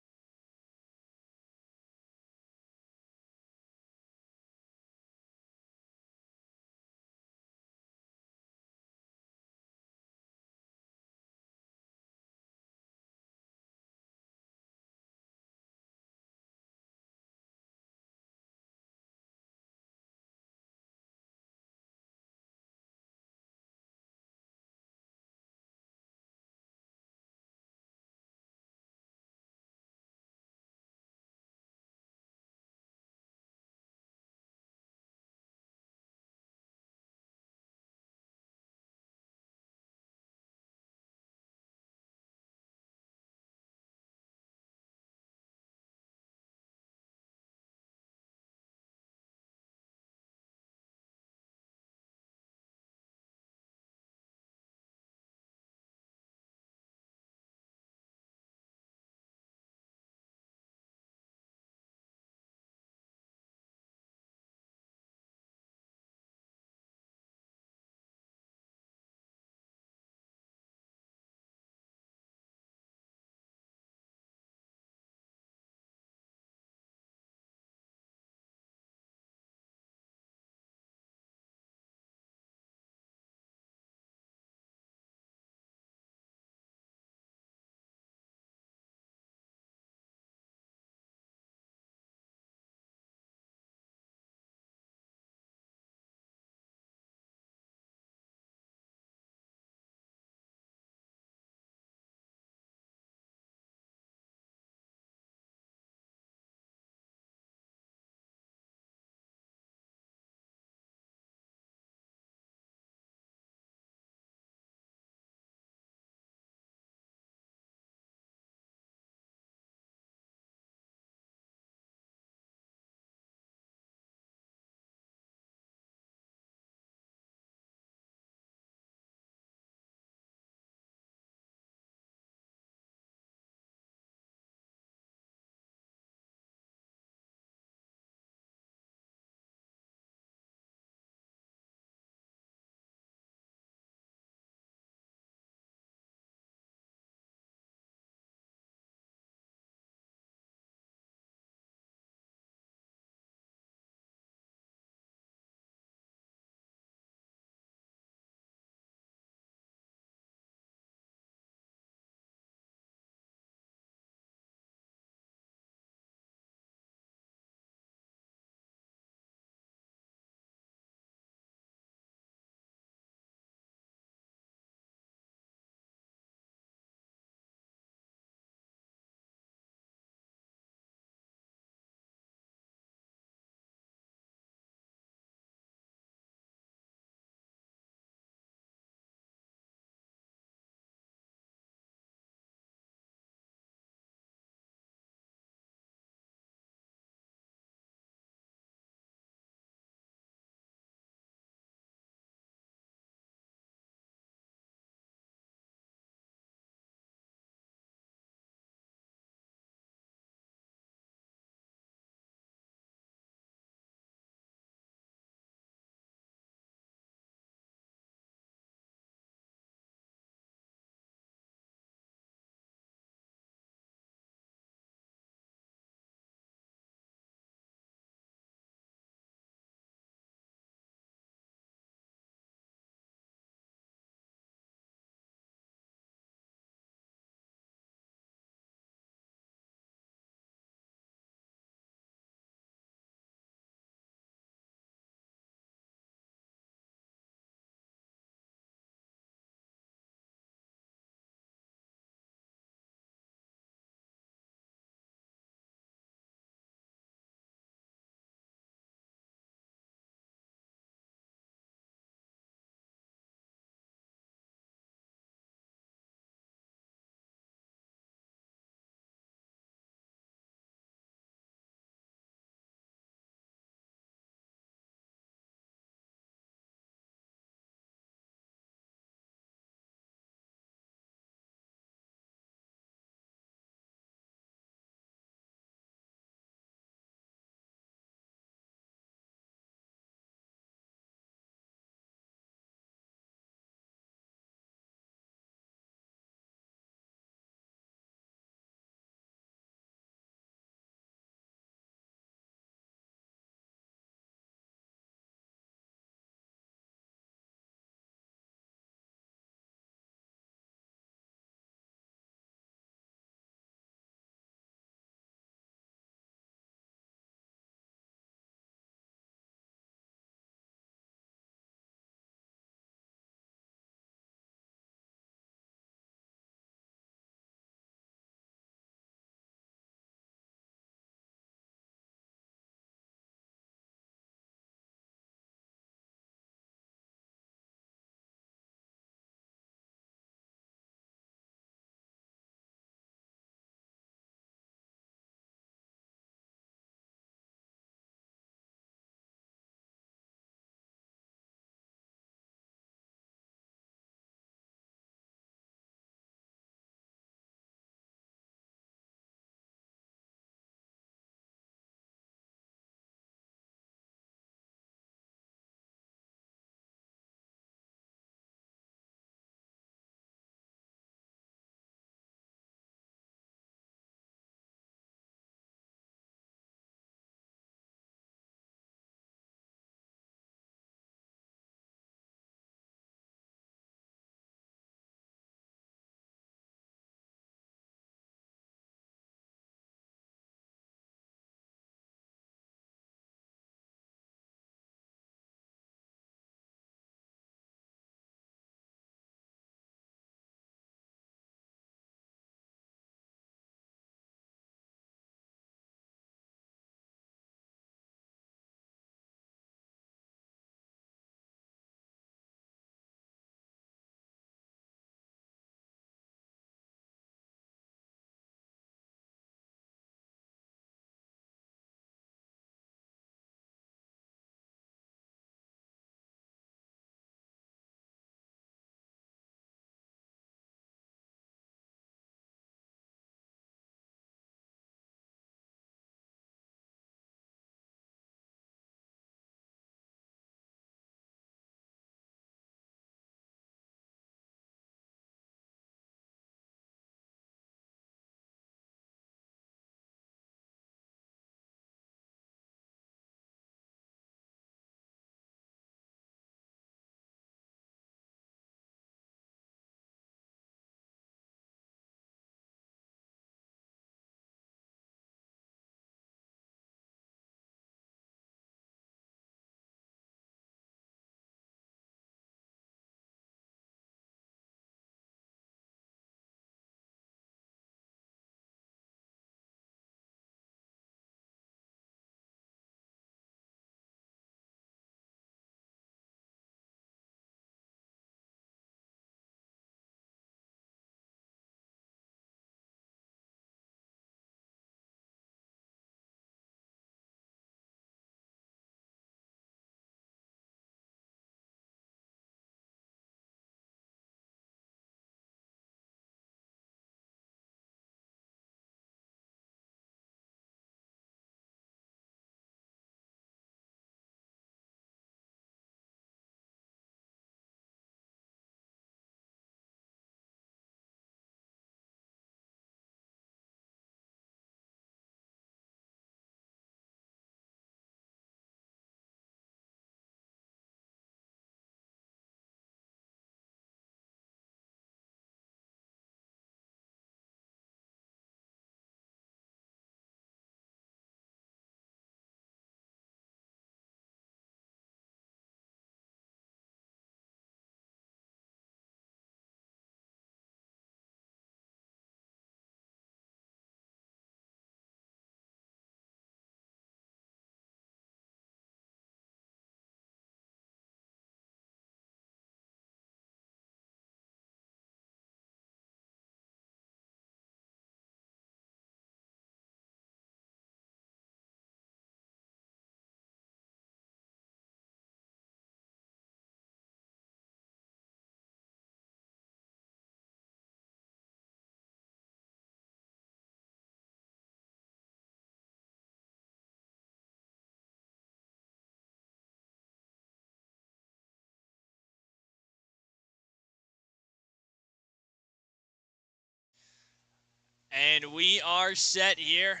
A: And we are set here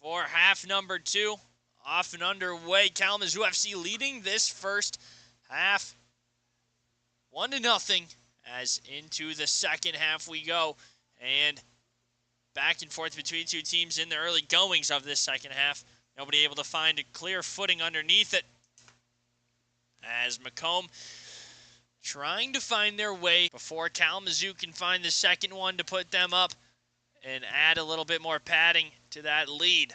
A: for half number 2. Off and underway. Kalamazoo FC leading this first half 1-0 as into the second half we go. And back and forth between two teams in the early goings of this second half. Nobody able to find a clear footing underneath it. As Macomb trying to find their way before Kalamazoo can find the second one to put them up and add a little bit more padding to that lead.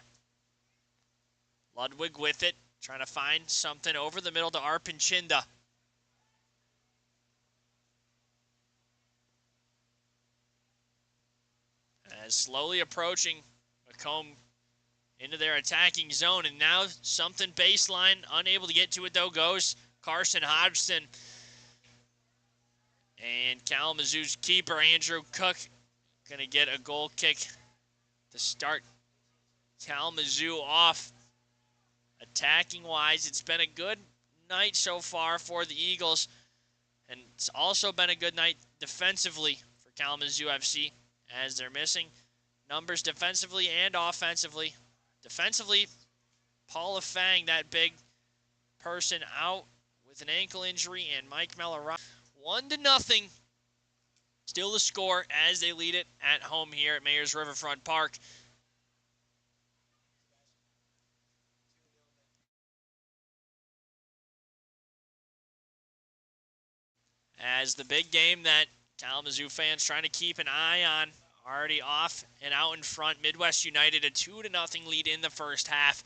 A: Ludwig with it, trying to find something over the middle to Arpinchinda. As slowly approaching Macomb into their attacking zone, and now something baseline, unable to get to it though, goes Carson Hodgson. And Kalamazoo's keeper, Andrew Cook, going to get a goal kick to start Kalamazoo off. Attacking-wise, it's been a good night so far for the Eagles, and it's also been a good night defensively for Kalamazoo FC, as they're missing numbers defensively and offensively. Defensively, Paula Fang, that big person, out with an ankle injury, and Mike Melora. 1-0. Still the score as they lead it at home here at Mayor's Riverfront Park. As the big game that Kalamazoo fans trying to keep an eye on, already off and out in front. Midwest United, a 2-0 lead in the first half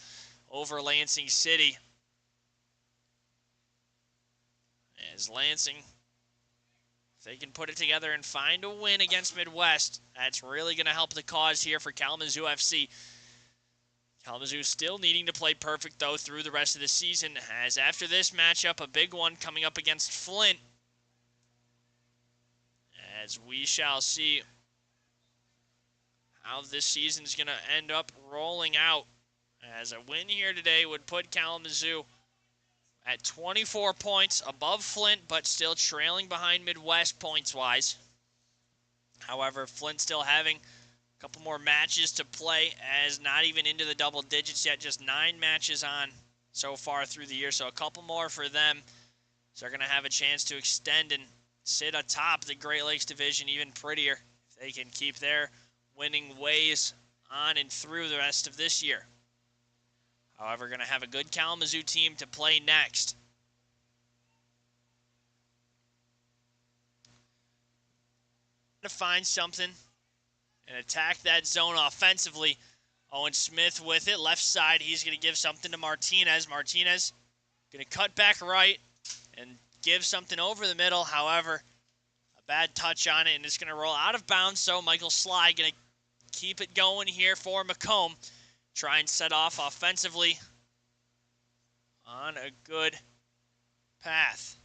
A: over Lansing City. As Lansing, if they can put it together and find a win against Midwest, that's really going to help the cause here for Kalamazoo FC. Kalamazoo still needing to play perfect, though, through the rest of the season, as after this matchup, a big one coming up against Flint. As we shall see how this season's going to end up rolling out. As a win here today would put Kalamazoo at 24 points above Flint, but still trailing behind Midwest points-wise. However, Flint still having a couple more matches to play, as not even into the double digits yet, just 9 matches on so far through the year, so a couple more for them. So they're going to have a chance to extend and sit atop the Great Lakes Division even prettier if they can keep their winning ways on and through the rest of this year. However, going to have a good Kalamazoo team to play next. To find something and attack that zone offensively. Owen Smith with it, left side. He's going to give something to Martinez. Martinez going to cut back right and give something over the middle. However, a bad touch on it, and it's going to roll out of bounds. So Michael Sly going to keep it going here for Macomb. Try and set off offensively on a good path.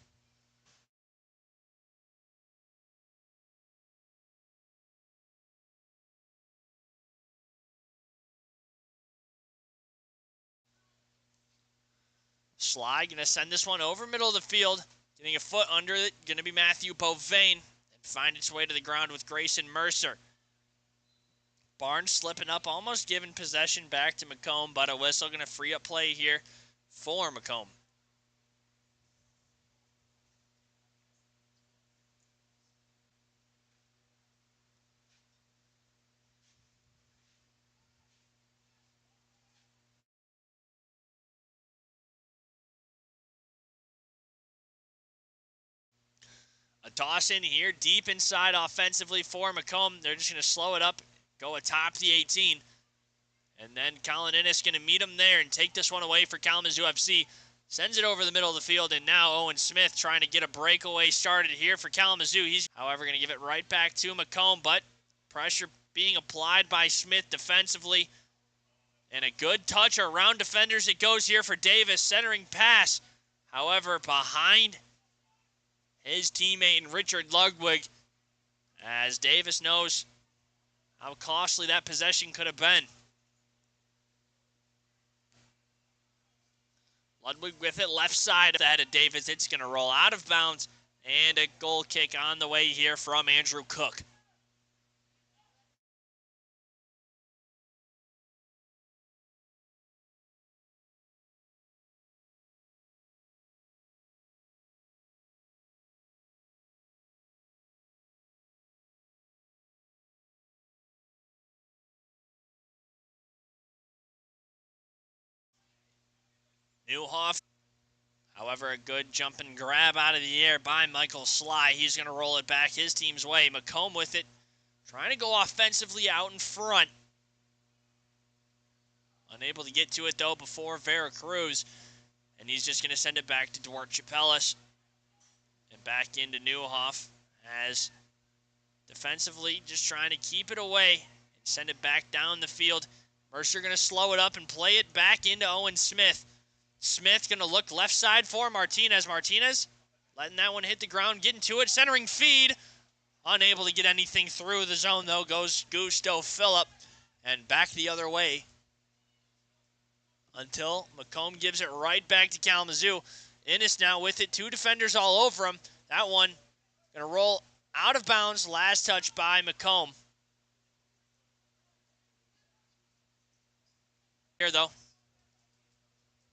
A: Sly going to send this one over middle of the field. Getting a foot under it. Going to be Matthew Bovain. And find its way to the ground with Grayson Mercer. Barnes slipping up, almost giving possession back to Macomb, but a whistle going to free up play here for Macomb. A toss in here, deep inside offensively for Macomb. They're just going to slow it up, go atop the 18. And then Colin Innes going to meet him there and take this one away for Kalamazoo FC. Sends it over the middle of the field, and now Owen Smith trying to get a breakaway started here for Kalamazoo. He's, however, going to give it right back to Macomb, but pressure being applied by Smith defensively. And a good touch around defenders it goes here for Davis. Centering pass, however, behind his teammate Richard Ludwig, as Davis knows how costly that possession could have been. Ludwig with it, left side that of Davis. It's going to roll out of bounds, and a goal kick on the way here from Andrew Cook. Newhoff. However, a good jump and grab out of the air by Michael Sly. He's going to roll it back his team's way. Macomb with it, trying to go offensively out in front. Unable to get to it, though, before Veracruz. And he's just going to send it back to Duarte Chapelas. And back into Newhoff as defensively just trying to keep it away and send it back down the field. Mercer going to slow it up and play it back into Owen Smith. Smith going to look left side for Martinez. Martinez letting that one hit the ground, getting to it, centering feed. Unable to get anything through the zone, though, goes Gusto Phillip. And back the other way until Macomb gives it right back to Kalamazoo. Innes now with it, 2 defenders all over him. That one going to roll out of bounds, last touch by Macomb. Here, though,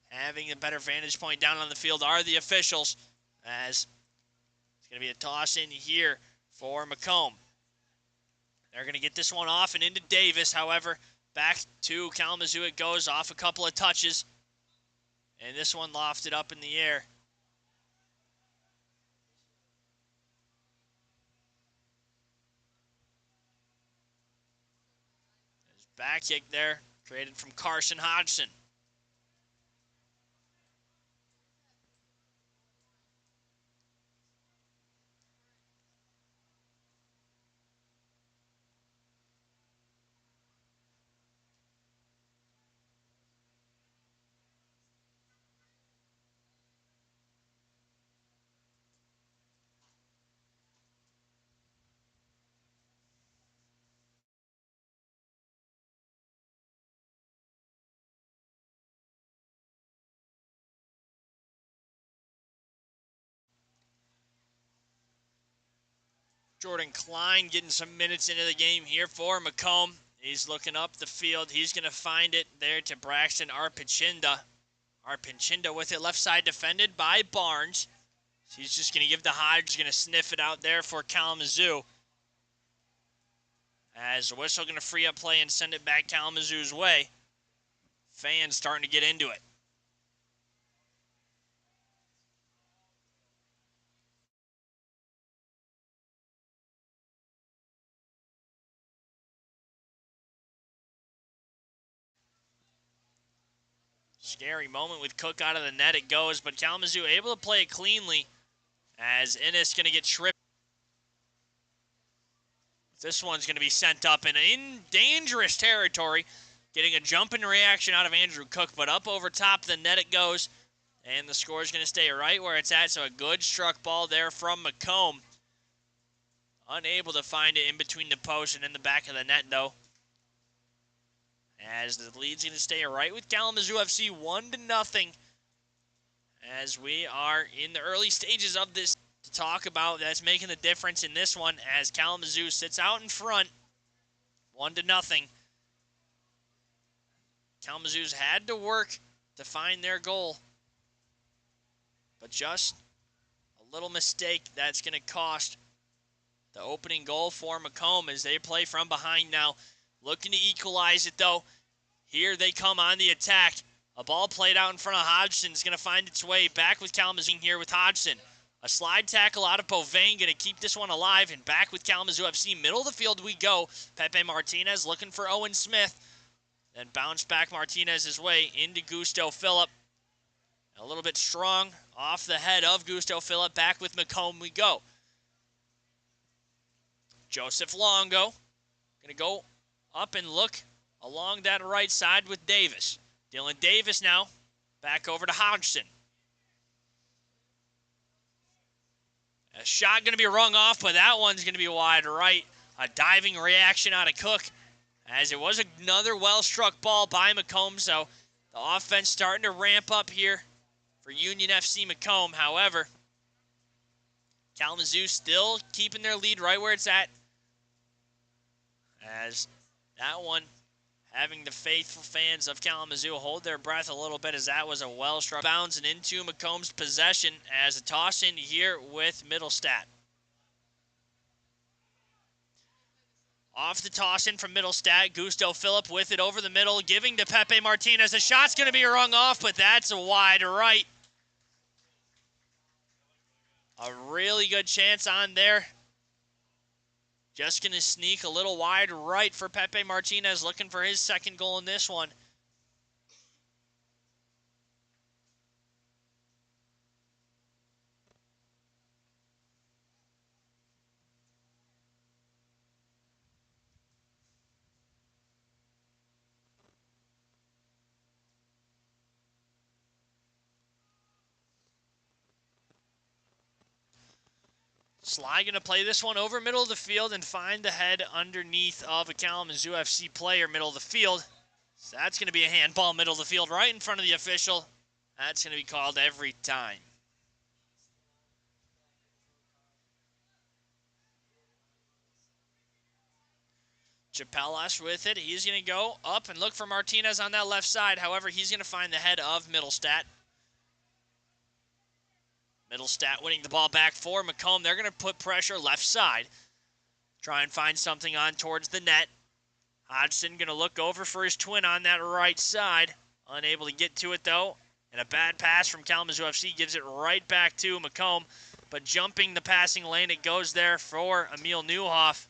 A: having a better vantage point down on the field are the officials, as it's going to be a toss in here for Macomb. They're going to get this one off and into Davis. However, back to Kalamazoo it goes off a couple of touches, and this one lofted up in the air. Back kick there, created from Carson Hodgson. Jordan Klein getting some minutes into the game here for Macomb. He's looking up the field. He's going to find it there to Braxton Arpichinda. Arpichinda with it left side defended by Barnes. So he's just going to give the Hodge. He's going to sniff it out there for Kalamazoo. As the whistle going to free up play and send it back Kalamazoo's way. Fans starting to get into it. Scary moment with Cook out of the net it goes, but Kalamazoo able to play it cleanly as Innes going to get tripped. This one's going to be sent up and in dangerous territory, getting a jumping reaction out of Andrew Cook, but up over top the net it goes, and the score is going to stay right where it's at, so a good struck ball there from Macomb. Unable to find it in between the post and in the back of the net, though. As the lead's going to stay right with Kalamazoo FC 1-0. As we are in the early stages of this to talk about that's making the difference in this one as Kalamazoo sits out in front 1-0. Kalamazoo's had to work to find their goal, but just a little mistake that's going to cost the opening goal for Macomb as they play from behind now. Looking to equalize it, though. Here they come on the attack. A ball played out in front of Hodgson is going to find its way back with Kalamazoo here with Hodgson. A slide tackle out of Bovain going to keep this one alive, and back with Kalamazoo FC. Middle of the field we go. Pepe Martinez looking for Owen Smith. Then bounce back Martinez's way into Gusto Phillip. A little bit strong off the head of Gusto Phillip. Back with Macomb we go. Joseph Longo going to go up and look along that right side with Davis. Dylan Davis now back over to Hodgson. A shot going to be rung off, but that one's going to be wide right. A diving reaction out of Cook, as it was another well-struck ball by Macomb, so the offense starting to ramp up here for Union FC Macomb. However, Kalamazoo still keeping their lead right where it's at, as that one having the faithful fans of Kalamazoo hold their breath a little bit, as that was a well-struck bounce and into Macomb's possession as a toss in here with Middlestat. Off the toss in from Middlestat. Gusto Phillip with it over the middle, giving to Pepe Martinez. The shot's going to be rung off, but that's a wide right. A really good chance on there. Just going to sneak a little wide right for Pepe Martinez, looking for his second goal in this one. Sly going to play this one over middle of the field and find the head underneath of a Kalamazoo FC player, middle of the field. So that's going to be a handball middle of the field right in front of the official. That's going to be called every time. Chapelas with it. He's going to go up and look for Martinez on that left side. However, he's going to find the head of Middlestat. Middlestat winning the ball back for Macomb. They're going to put pressure left side. Try and find something on towards the net. Hodgson going to look over for his twin on that right side. Unable to get to it, though. And a bad pass from Kalamazoo FC gives it right back to Macomb. But jumping the passing lane, it goes there for Emil Newhoff.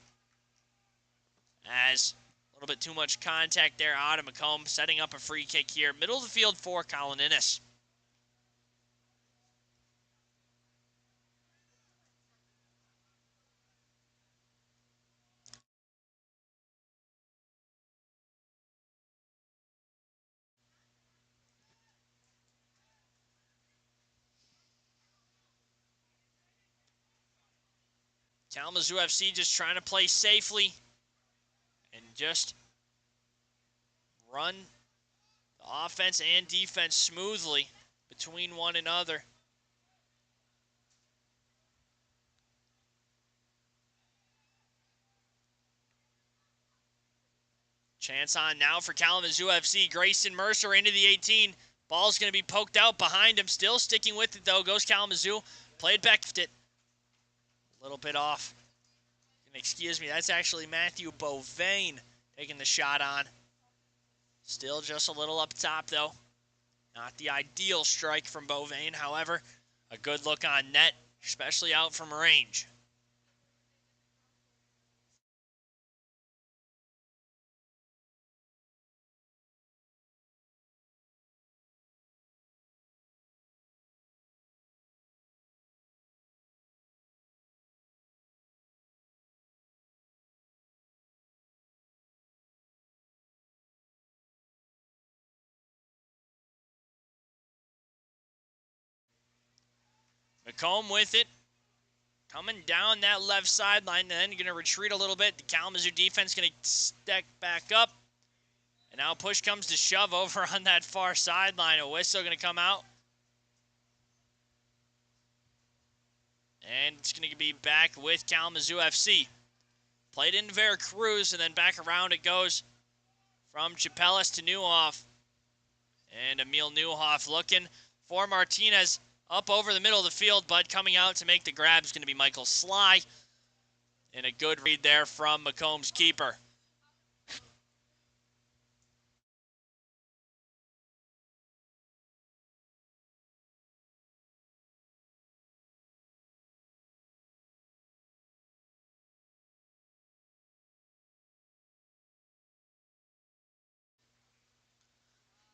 A: As a little bit too much contact there out of Macomb, setting up a free kick here. Middle of the field for Colin Innes. Kalamazoo FC just trying to play safely and just run the offense and defense smoothly between one another. Chance on now for Kalamazoo FC. Grayson Mercer into the 18. Ball's going to be poked out behind him. Still sticking with it, though. Goes Kalamazoo. Played back. It a little bit off. Excuse me, that's actually Matthew Bovain taking the shot on. Still just a little up top, though. Not the ideal strike from Bovain. However, a good look on net, especially out from range. Macomb with it. Coming down that left sideline, and then going to retreat a little bit. The Kalamazoo defense going to step back up. And now push comes to shove over on that far sideline. A whistle going to come out. And it's going to be back with Kalamazoo FC. Played into Veracruz, and then back around it goes from Chapelas to Newhoff. And Emil Newhoff looking for Martinez. Up over the middle of the field, but coming out to make the grab is going to be Michael Sly. And a good read there from Macomb's keeper.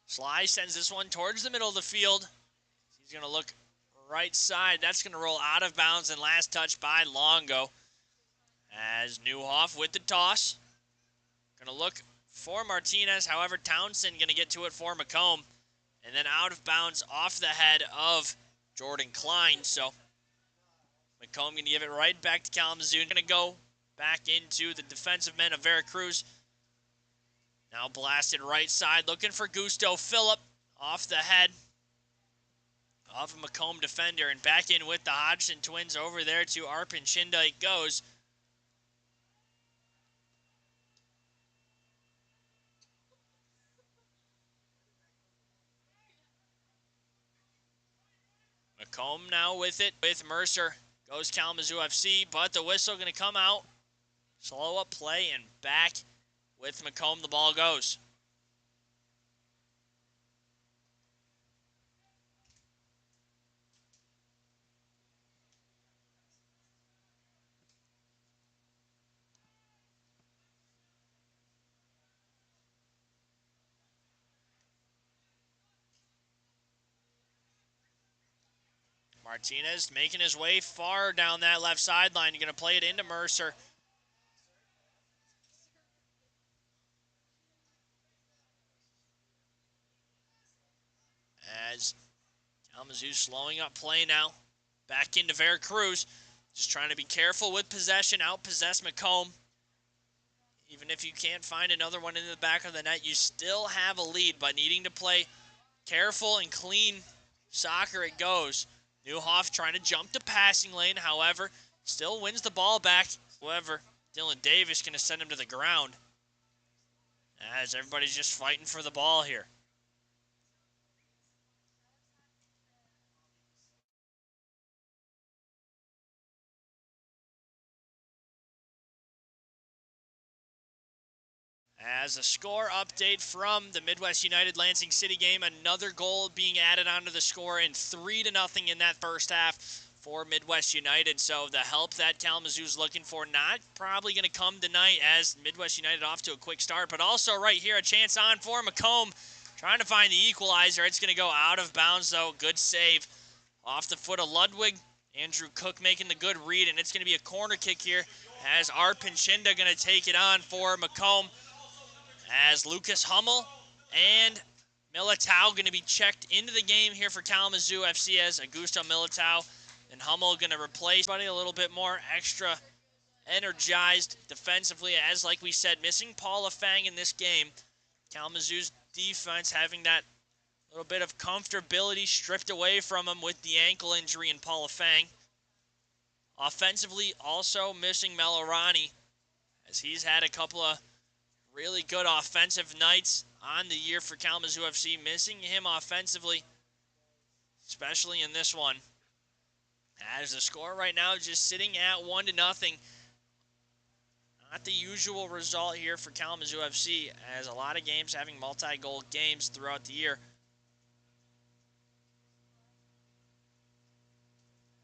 A: Sly sends this one towards the middle of the field. He's going to look right side. That's going to roll out of bounds and last touch by Longo. As Newhoff with the toss. Going to look for Martinez. However, Townsend going to get to it for Macomb. And then out of bounds off the head of Jordan Klein. So Macomb going to give it right back to Kalamazoo. Going to go back into the defensive men of Veracruz. Now blasted right side. Looking for Gusto Phillip off the head of a Macomb defender, and back in with the Hodgson twins over there to Arpin Chinda it goes. Macomb now with it with Mercer. Goes Kalamazoo FC, but the whistle going to come out. Slow up play and back with Macomb. The ball goes. Martinez making his way far down that left sideline. You're going to play it into Mercer. As Kalamazoo slowing up play now. Back into Veracruz. Just trying to be careful with possession. Outpossess Macomb. Even if you can't find another one in the back of the net, you still have a lead. But needing to play careful and clean soccer it goes. Newhoff trying to jump the passing lane. However, still wins the ball back. However, Dylan Davis going to send him to the ground. As everybody's just fighting for the ball here. As a score update from the Midwest United Lansing City game, another goal being added onto the score, and 3-0 in that first half for Midwest United. So the help that Kalamazoo's looking for, not probably going to come tonight, as Midwest United off to a quick start, but also right here a chance on for Macomb, trying to find the equalizer. It's going to go out of bounds though. Good save off the foot of Ludwig. Andrew Cook making the good read, and it's going to be a corner kick here as Art Pinchinda going to take it on for Macomb. As Lucas Hummel and Militao going to be checked into the game here for Kalamazoo FC, as Augusto Militao and Hummel going to replace somebody a little bit more extra energized defensively, as like we said, missing Paula Fang in this game. Kalamazoo's defense having that little bit of comfortability stripped away from him with the ankle injury in Paula Fang. Offensively, also missing Melorani, as he's had a couple of really good offensive nights on the year for Kalamazoo FC. Missing him offensively, especially in this one. As the score right now just sitting at 1-0. Not the usual result here for Kalamazoo FC, as a lot of games having multi-goal games throughout the year.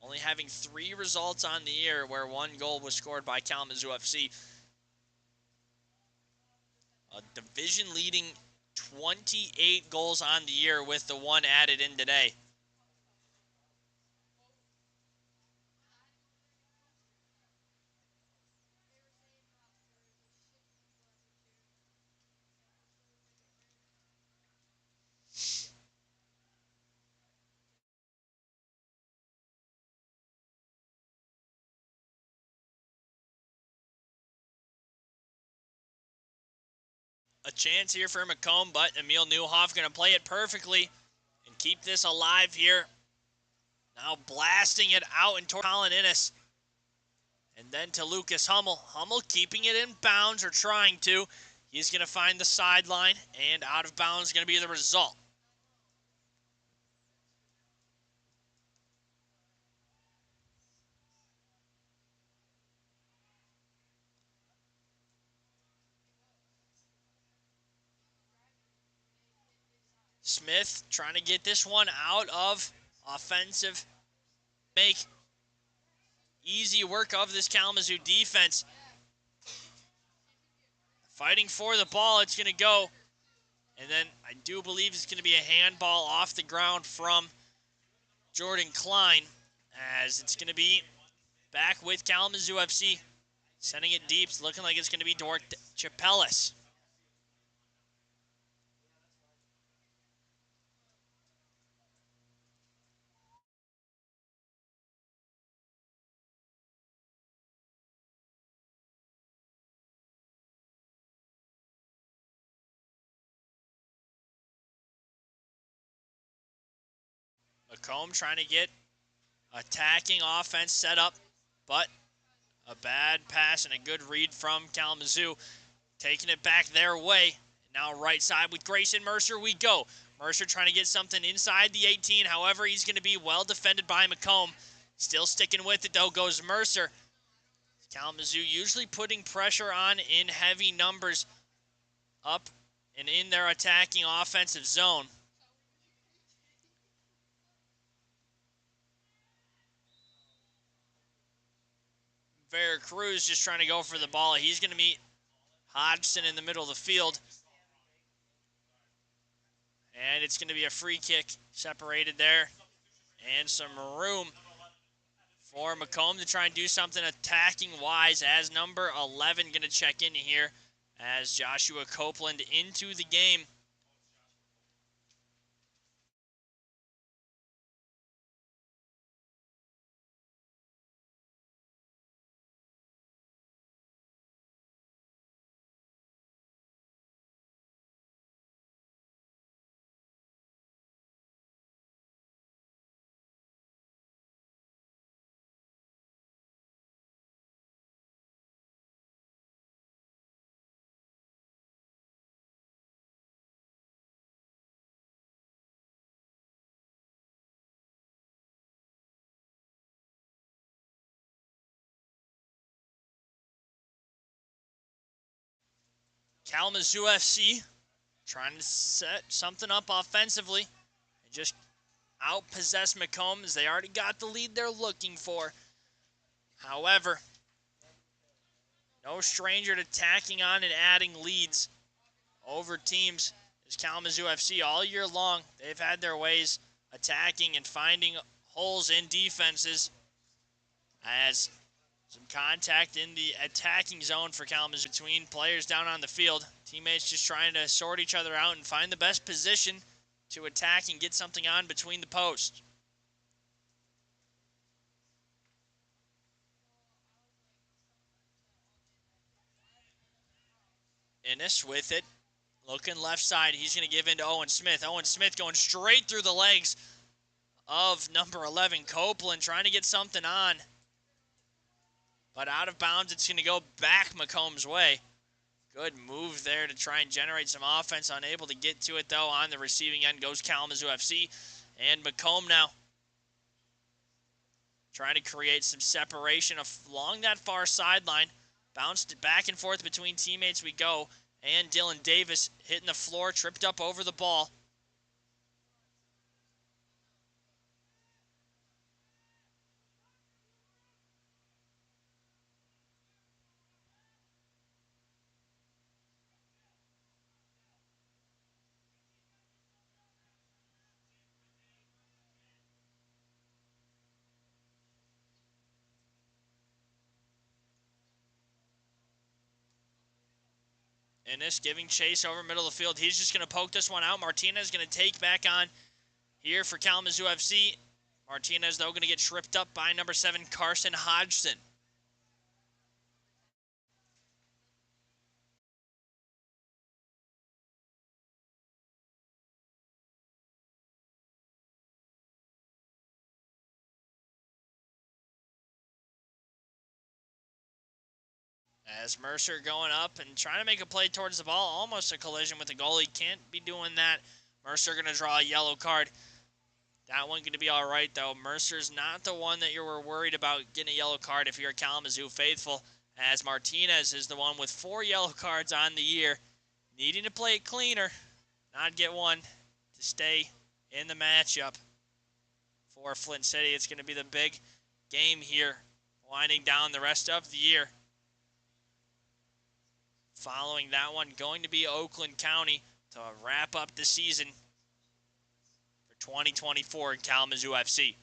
A: Only having 3 results on the year where 1 goal was scored by Kalamazoo FC. A division-leading 28 goals on the year with the 1 added in today. A chance here for Macomb, but Emil Newhoff going to play it perfectly and keep this alive here. Now blasting it out into Colin Innes. And then to Lucas Hummel. Hummel keeping it in bounds, or trying to. He's going to find the sideline, and out of bounds is going to be the result. Smith trying to get this one out of offensive. Make easy work of this Kalamazoo defense. Fighting for the ball, it's going to go. And then I do believe it's going to be a handball off the ground from Jordan Klein, as it's going to be back with Kalamazoo FC. Sending it deep, looking like it's going to be Dork Chapelis. Macomb trying to get attacking offense set up, but a bad pass and a good read from Kalamazoo. Taking it back their way. Now right side with Grayson Mercer we go. Mercer trying to get something inside the 18. However, he's going to be well defended by Macomb. Still sticking with it though goes Mercer. Kalamazoo usually putting pressure on in heavy numbers up and in their attacking offensive zone. Veracruz just trying to go for the ball. He's going to meet Hodgson in the middle of the field. And it's going to be a free kick separated there. And some room for Macomb to try and do something attacking-wise as number 11 going to check in here as Joshua Copeland into the game. Kalamazoo FC trying to set something up offensively and just outpossess Macomb as they already got the lead they're looking for. However, no stranger to tacking on and adding leads over teams is Kalamazoo FC all year long. They've had their ways attacking and finding holes in defenses as some contact in the attacking zone for Kalamazoo between players down on the field. Teammates just trying to sort each other out and find the best position to attack and get something on between the posts. Innes with it, looking left side. He's going to give in to Owen Smith. Owen Smith going straight through the legs of number 11, Copeland, trying to get something on. But out of bounds, it's going to go back Macomb's way. Good move there to try and generate some offense. Unable to get to it, though. On the receiving end goes Kalamazoo FC. And Macomb now trying to create some separation along that far sideline. Bounced back and forth between teammates we go. And Dylan Davis hitting the floor, tripped up over the ball. Innes giving chase over middle of the field. He's just going to poke this one out. Martinez going to take back on here for Kalamazoo FC. Martinez, though, going to get tripped up by number 7, Carson Hodgson. As Mercer going up and trying to make a play towards the ball. Almost a collision with the goalie. Can't be doing that. Mercer going to draw a yellow card. That one going to be all right, though. Mercer's not the one that you were worried about getting a yellow card if you're a Kalamazoo faithful, as Martinez is the one with 4 yellow cards on the year, needing to play it cleaner, not get one to stay in the matchup for Flint City. It's going to be the big game here, winding down the rest of the year. Following that one, going to be Oakland County to wrap up the season for 2024 in Kalamazoo FC.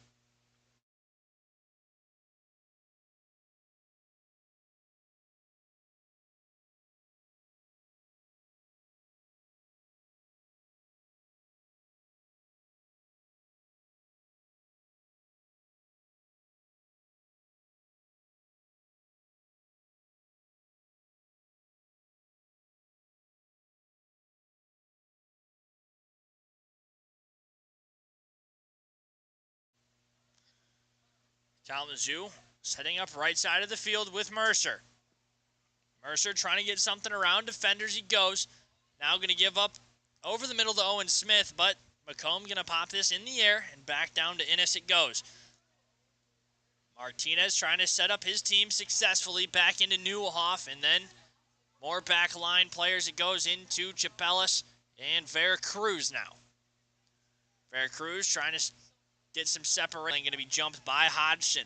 A: Kalamazoo setting up right side of the field with Mercer. Mercer trying to get something around defenders. He goes. Now going to give up over the middle to Owen Smith, but Macomb going to pop this in the air and back down to Innes it goes. Martinez trying to set up his team successfully back into Newhoff, and then more backline players. It goes into Chapelas and Veracruz now. Veracruz trying to get some separation. Going to be jumped by Hodgson.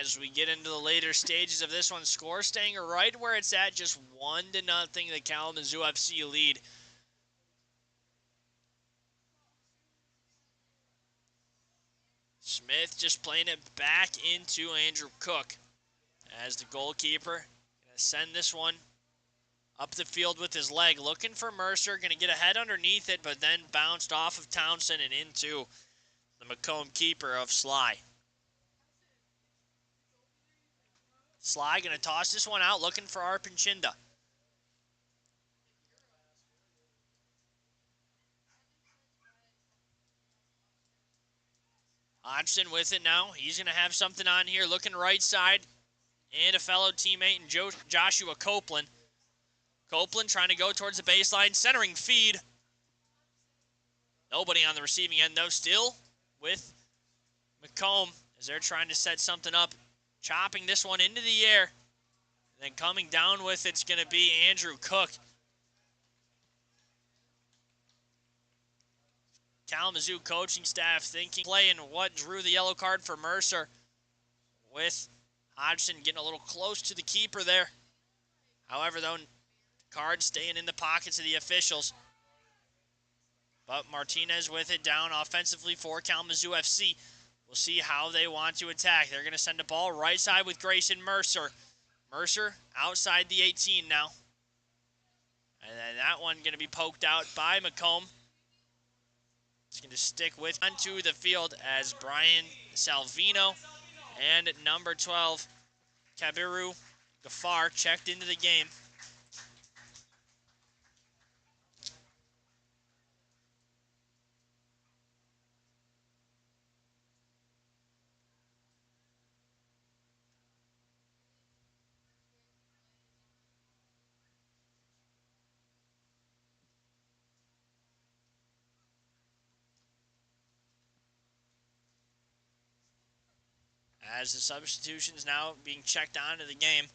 A: As we get into the later stages of this one, score staying right where it's at, just 1-0, the Kalamazoo FC lead. Smith just playing it back into Andrew Cook as the goalkeeper. Gonna send this one up the field with his leg, looking for Mercer. Gonna get a head underneath it, but then bounced off of Townsend and into the Macomb keeper of Sly. Sly gonna toss this one out, looking for Arpinchinda. Hodgson with it now. He's going to have something on here. Looking right side. And a fellow teammate in Joshua Copeland. Copeland trying to go towards the baseline. Centering feed. Nobody on the receiving end, though. Still with Macomb as they're trying to set something up. Chopping this one into the air. And then coming down with it's going to be Andrew Cook. Kalamazoo coaching staff thinking play and what drew the yellow card for Mercer, with Hodgson getting a little close to the keeper there. However, though, card staying in the pockets of the officials. But Martinez with it down offensively for Kalamazoo FC. We'll see how they want to attack. They're going to send a ball right side with Grayson Mercer. Mercer outside the 18 now. And then that one going to be poked out by Macomb. It's going to stick with onto the field as Brian Salvino and number 12, Kabiru Gafar, checked into the game. As the substitutions now being checked onto the game,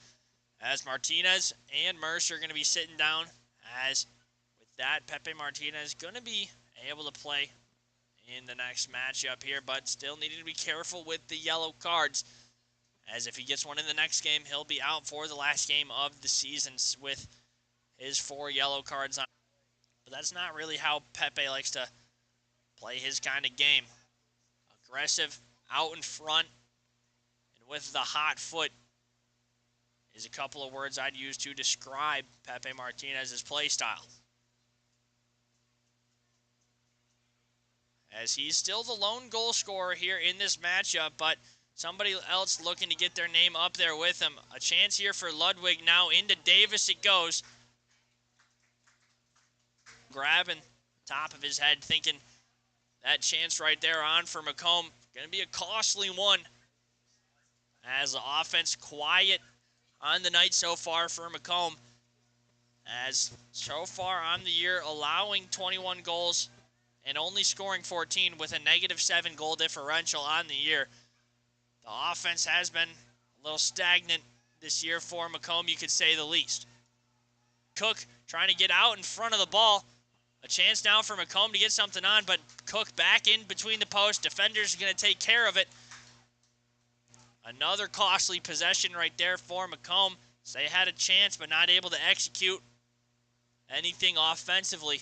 A: as Martinez and Mercer are going to be sitting down. As with that, Pepe Martinez going to be able to play in the next matchup here, but still needing to be careful with the yellow cards, as if he gets one in the next game, he'll be out for the last game of the season with his 4 yellow cards on. But that's not really how Pepe likes to play his kind of game. Aggressive, out in front, and with the hot foot is a couple of words I'd use to describe Pepe Martinez's play style. As he's still the lone goal scorer here in this matchup, but somebody else looking to get their name up there with him. A chance here for Ludwig now. Into Davis it goes. Grabbing top of his head, thinking that chance right there on for Macomb. Going to be a costly one. As the offense quiet on the night so far for Macomb. As so far on the year, allowing 21 goals and only scoring 14 with a -7 goal differential on the year. The offense has been a little stagnant this year for Macomb, you could say the least. Cook trying to get out in front of the ball. A chance now for Macomb to get something on, but Cook back in between the posts. Defenders are going to take care of it. Another costly possession right there for Macomb. So they had a chance, but not able to execute anything offensively.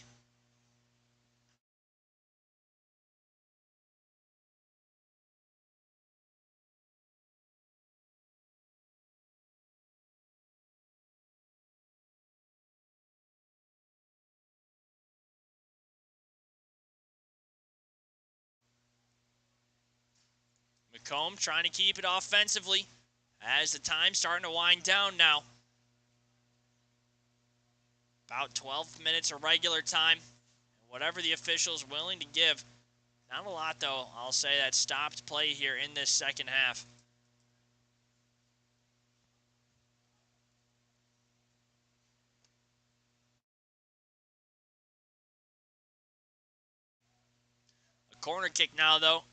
A: Macomb trying to keep it offensively as the time's starting to wind down now. About 12 minutes of regular time. Whatever the official's willing to give. Not a lot, though. I'll say that stopped play here in this second half. A corner kick now, though.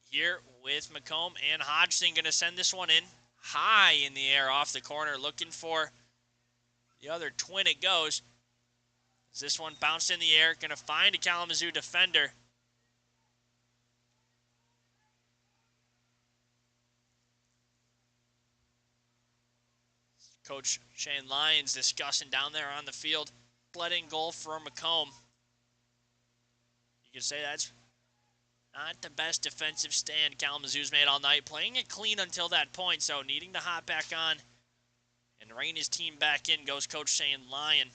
A: Here with Macomb and Hodgson going to send this one in. High in the air off the corner. Looking for the other twin it goes. As this one bounced in the air. Going to find a Kalamazoo defender. Coach Shane Lyons discussing down there on the field. Letting goal for Macomb. You can say that's not the best defensive stand Kalamazoo's made all night. Playing it clean until that point, so needing to hop back on and rein his team back in goes Coach Shane Lyon.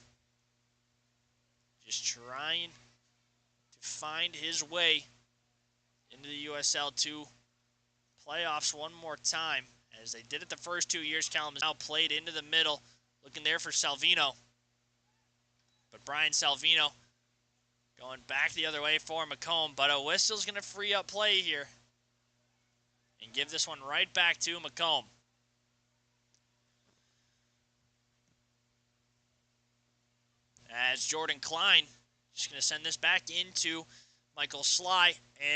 A: Just trying to find his way into the USL 2 playoffs one more time. As they did it the first 2 years, Kalamazoo now played into the middle, looking there for Salvino. But Brian Salvino going back the other way for Macomb, but a whistle's going to free up play here and give this one right back to Macomb. As Jordan Klein just going to send this back into Michael Sly,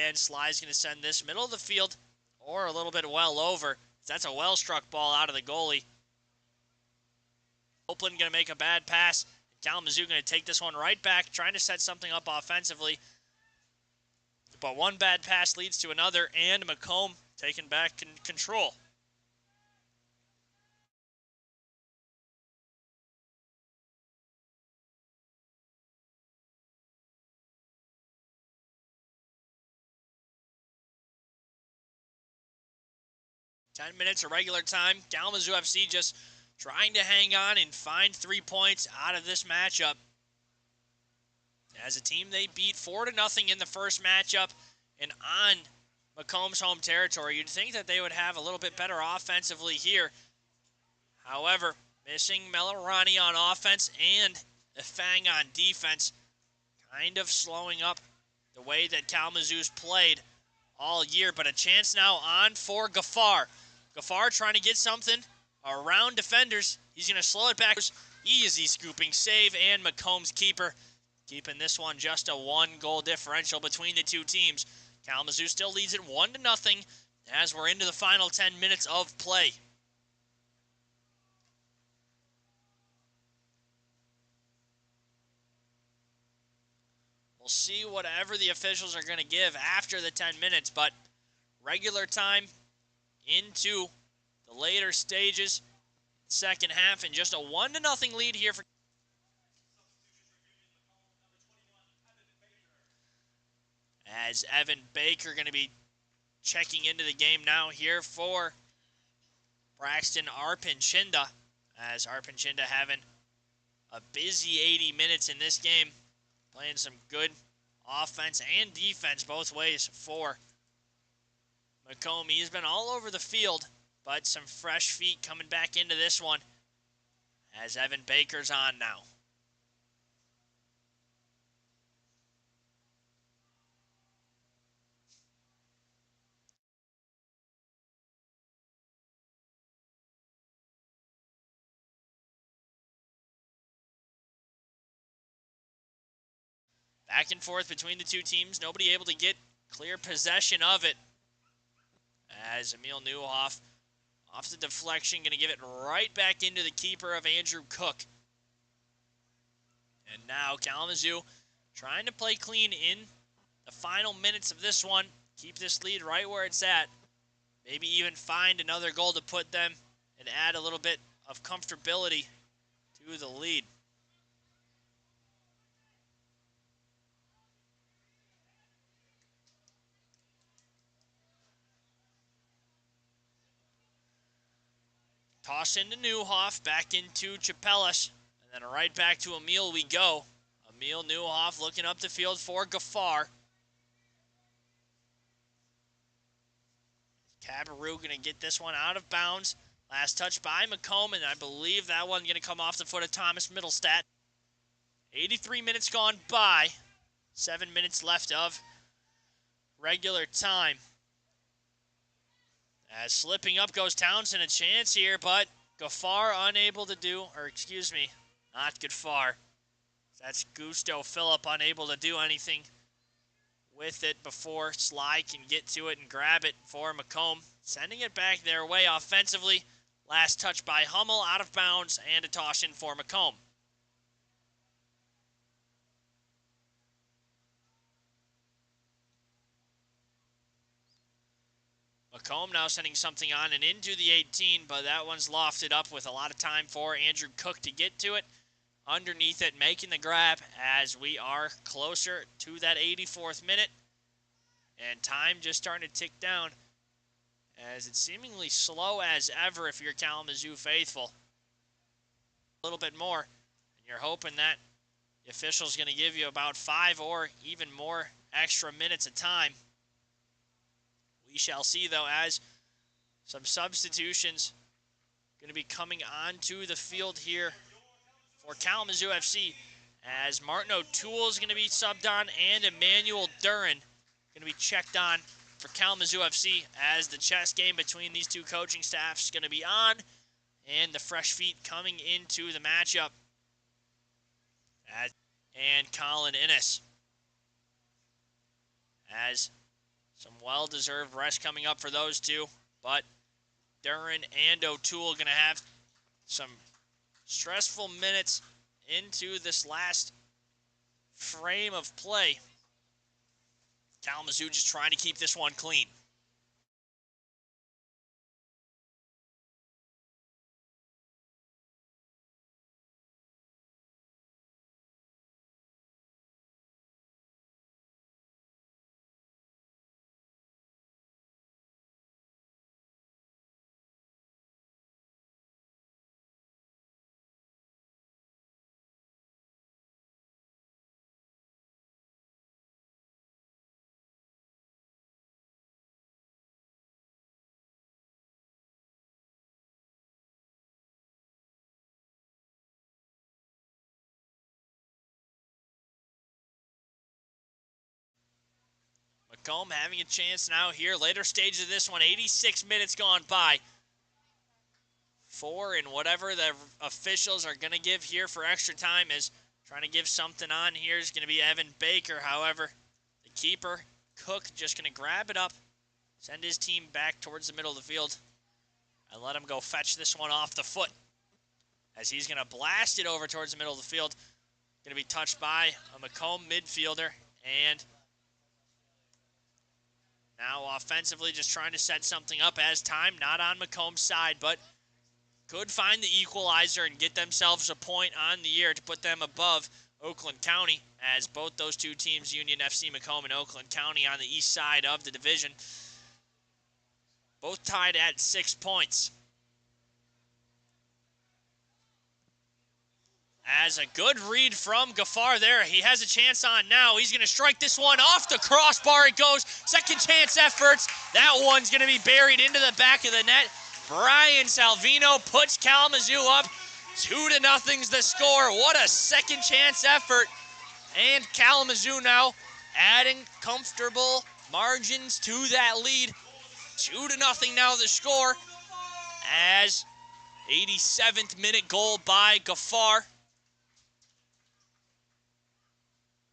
A: and Sly's going to send this middle of the field or a little bit well over. That's a well-struck ball out of the goalie. Copeland going to make a bad pass. Kalamazoo going to take this one right back, trying to set something up offensively. But one bad pass leads to another, and Macomb taking back control. Ten minutes of regular time. Kalamazoo FC just trying to hang on and find 3 points out of this matchup. As a team, they beat 4-0 in the first matchup, and on Macomb's home territory, you'd think that they would have a little bit better offensively here. However, missing Melarani on offense and Fang on defense, kind of slowing up the way that Kalamazoo's played all year. But a chance now on for Gaffar. Gaffar trying to get something around defenders. He's going to slow it back. Easy scooping save, and Macomb's keeper keeping this one just a 1-goal differential between the two teams. Kalamazoo still leads it 1-0 as we're into the final 10 minutes of play. We'll see whatever the officials are going to give after the 10 minutes, but regular time into the later stages, second half, and just a 1-0 lead here for as Evan Baker going to be checking into the game now here for Braxton Arpinchinda, as Arpinchinda having a busy 80 minutes in this game, playing some good offense and defense both ways for Macomb. He's been all over the field, but some fresh feet coming back into this one as Evan Baker's on now. Back and forth between the two teams. Nobody able to get clear possession of it. As Emil Newhoff, off the deflection, going to give it right back into the keeper of Andrew Cook. And now Kalamazoo trying to play clean in the final minutes of this one. Keep this lead right where it's at. Maybe even find another goal to put them and add a little bit of comfortability to the lead. Toss into Newhoff, back into Chapelas, and then right back to Emil we go. Emil Newhoff looking up the field for Gaffar. Cabarrou going to get this one out of bounds. Last touch by Macomb, and I believe that one going to come off the foot of Thomas Middlestat. 83 minutes gone by. 7 minutes left of regular time. As slipping up goes Townsend, a chance here, but Gaffar unable to do, or excuse me, not Gaffar. That's Gusto Phillip unable to do anything with it before Sly can get to it and grab it for Macomb. Sending it back their way offensively. Last touch by Hummel, out of bounds, and a toss in for Macomb. Macomb now sending something on and into the 18, but that one's lofted up with a lot of time for Andrew Cook to get to it. Underneath it, making the grab as we are closer to that 84th minute. And time just starting to tick down as it's seemingly slow as ever if you're Kalamazoo faithful. A little bit more, and you're hoping that the official's going to give you about 5 or even more extra minutes of time. We shall see, though, as some substitutions going to be coming onto the field here for Kalamazoo FC, as Martin O'Toole is going to be subbed on and Emmanuel Duran going to be checked on for Kalamazoo FC, as the chess game between these two coaching staffs is going to be on, and the fresh feet coming into the matchup. And Colin Innes, as some well-deserved rest coming up for those two, but Duran and O'Toole going to have some stressful minutes into this last frame of play. Kalamazoo just trying to keep this one clean. Macomb having a chance now here. Later stage of this one, 86 minutes gone by. 4 and whatever the officials are going to give here for extra time is trying to give something on here is going to be Evan Baker. However, the keeper, Cook, just going to grab it up, send his team back towards the middle of the field, and let him go fetch this one off the foot, as he's going to blast it over towards the middle of the field. Going to be touched by a Macomb midfielder, and now offensively just trying to set something up as time not on Macomb's side, but could find the equalizer and get themselves a point on the year to put them above Oakland County, as both those two teams, Union FC Macomb and Oakland County, on the east side of the division, both tied at 6 points. As a good read from Gaffar there. He has a chance on now. He's going to strike this one off the crossbar. It goes. Second chance efforts. That one's going to be buried into the back of the net. Brian Salvino puts Kalamazoo up. 2-0's the score. What a second chance effort. And Kalamazoo now adding comfortable margins to that lead. 2-0 now the score, as 87th minute goal by Gaffar.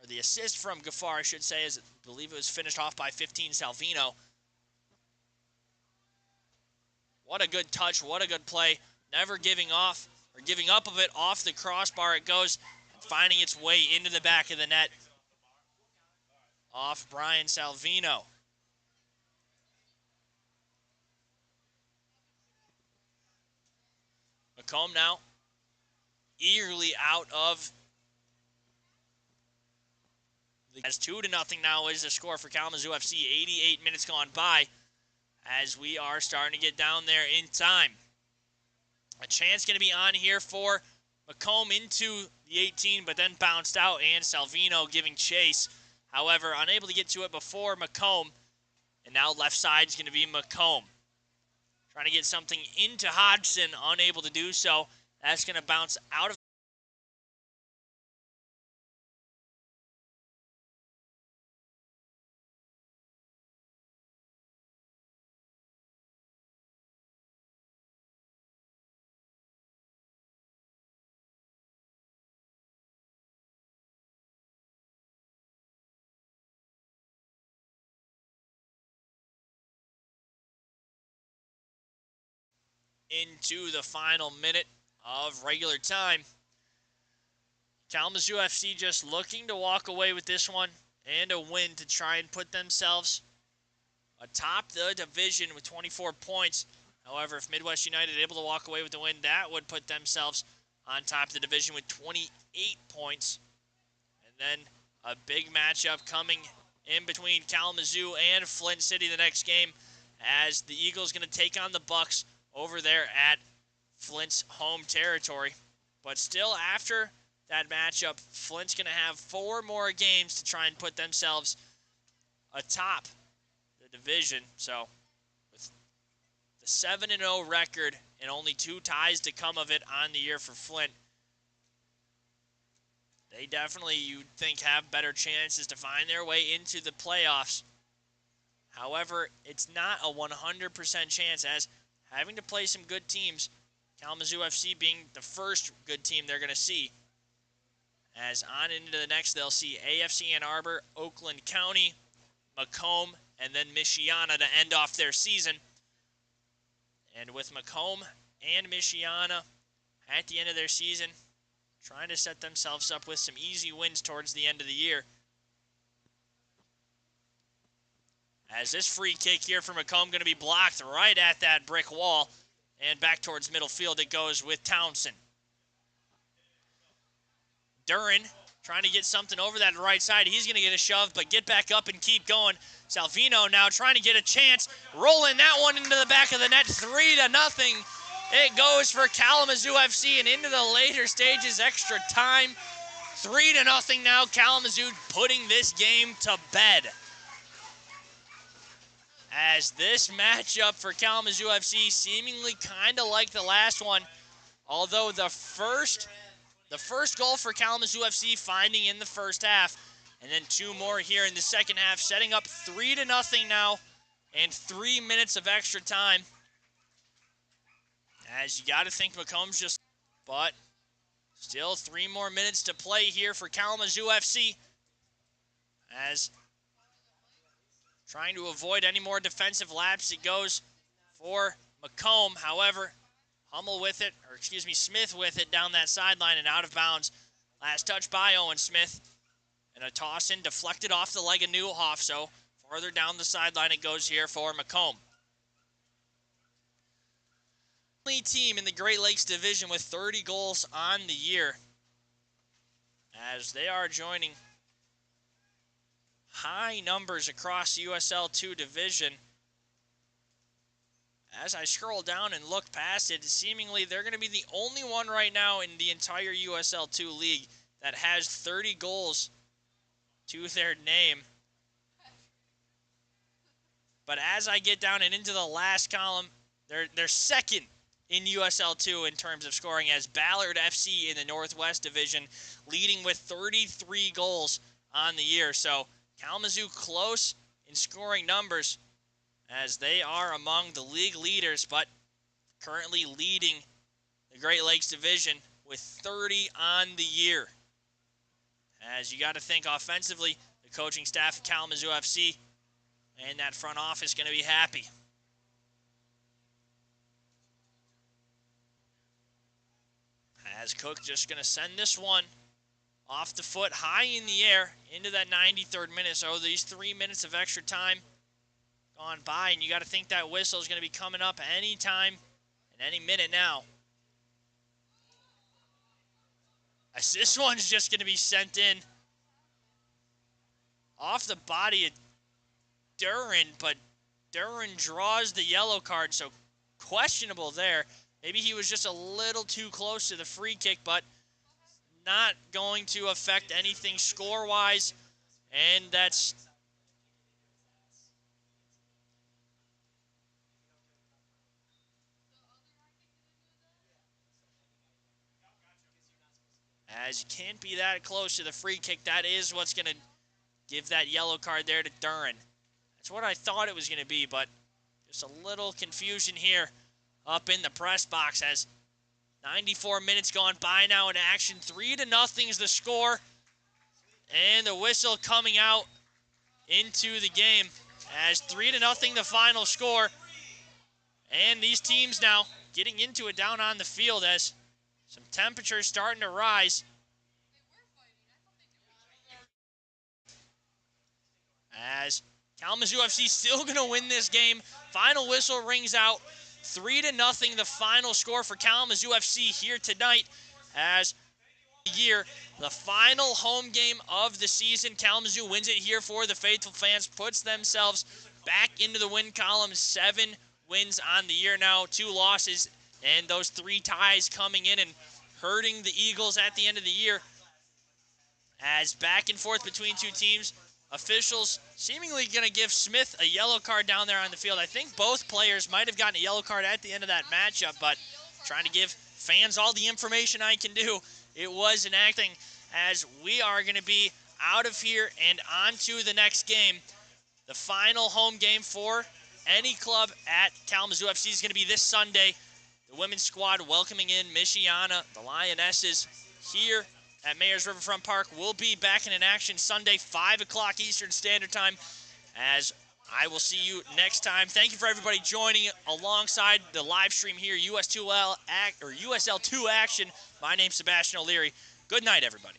A: Or the assist from Gaffar, I should say, as I believe it was finished off by 15 Salvino. What a good touch, what a good play. Never giving off, or giving up of it off the crossbar. It goes, finding its way into the back of the net. Off Brian Salvino. Macomb now eagerly out of, as 2-0 now is the score for Kalamazoo FC. 88 minutes gone by, as we are starting to get down there in time. A chance going to be on here for Macomb into the 18, but then bounced out, and Salvino giving chase. However, unable to get to it before Macomb, and now left side is going to be Macomb. Trying to get something into Hodgson, unable to do so. That's going to bounce out of into the final minute of regular time. Kalamazoo FC just looking to walk away with this one and a win to try and put themselves atop the division with 24 points. However, if Midwest United able to walk away with the win, that would put themselves on top of the division with 28 points. And then a big matchup coming in between Kalamazoo and Flint City the next game, as the Eagles going to take on the Bucks over there at Flint's home territory. But still, after that matchup, Flint's going to have 4 more games to try and put themselves atop the division. So with the 7-0 record and only 2 ties to come of it on the year for Flint, they definitely, you'd think, have better chances to find their way into the playoffs. However, it's not a 100% chance, as having to play some good teams, Kalamazoo FC being the first good team they're going to see. As on into the next, they'll see AFC Ann Arbor, Oakland County, Macomb, and then Michiana to end off their season. And with Macomb and Michiana at the end of their season, trying to set themselves up with some easy wins towards the end of the year. As this free kick here for Macomb going to be blocked right at that brick wall. And back towards middle field it goes with Townsend. Duran trying to get something over that right side. He's going to get a shove, but get back up and keep going. Salvino now trying to get a chance. Rolling that one into the back of the net. 3-0. It goes for Kalamazoo FC, and into the later stages, extra time. 3-0 now. Kalamazoo putting this game to bed. As this matchup for Kalamazoo FC seemingly kind of like the last one, although the first goal for Kalamazoo FC finding in the first half, and then 2 more here in the second half, setting up 3-0 now, and 3 minutes of extra time. As you got to think Macomb's just, but still 3 more minutes to play here for Kalamazoo FC. As trying to avoid any more defensive lapse, it goes for Macomb. However, Smith with it down that sideline and out of bounds. Last touch by Owen Smith. And a toss in deflected off the leg of Newhoff. So farther down the sideline it goes here for Macomb. Only team in the Great Lakes Division with 30 goals on the year, as they are joining high numbers across the USL 2 division. As I scroll down and look past it, seemingly they're going to be the only one right now in the entire USL 2 league that has 30 goals to their name. But as I get down and into the last column, they're second in USL 2 in terms of scoring, as Ballard FC in the Northwest Division leading with 33 goals on the year. So Kalamazoo close in scoring numbers, as they are among the league leaders, but currently leading the Great Lakes Division with 30 on the year. As you got to think offensively, the coaching staff of Kalamazoo FC and that front office going to be happy. As Cook just going to send this one off the foot, high in the air, into that 93rd minute. So these 3 minutes of extra time gone by, and you got to think that whistle is going to be coming up any time and any minute now. As this one's just going to be sent in off the body of Duran, but Duran draws the yellow card, so questionable there. Maybe he was just a little too close to the free kick, but not going to affect anything score-wise. And that's as you can't be that close to the free kick. That is what's going to give that yellow card there to Duran. That's what I thought it was going to be, but just a little confusion here up in the press box, as 94 minutes gone by now in action. 3-0 is the score, and the whistle coming out into the game as 3-0 the final score. And these teams now getting into it down on the field as some temperatures starting to rise. As Kalamazoo FC still going to win this game. Final whistle rings out. 3-0 the final score for Kalamazoo FC here tonight as year, the final home game of the season. Kalamazoo wins it here for the faithful fans, puts themselves back into the win column. 7 wins on the year now, 2 losses, and those 3 ties coming in and hurting the Eagles at the end of the year. As back and forth between 2 teams, officials seemingly going to give Smith a yellow card down there on the field. I think both players might have gotten a yellow card at the end of that matchup, but trying to give fans all the information I can do. It was enacting as we are going to be out of here and on to the next game. The final home game for any club at Kalamazoo FC is going to be this Sunday. The women's squad welcoming in Michiana, the Lionesses, here at Mayor's Riverfront Park. We'll be back in action Sunday, 5 o'clock Eastern Standard Time, as I will see you next time. Thank you for everybody joining alongside the live stream here, USL 2 action. My name's Sebastian O'Leary. Good night, everybody.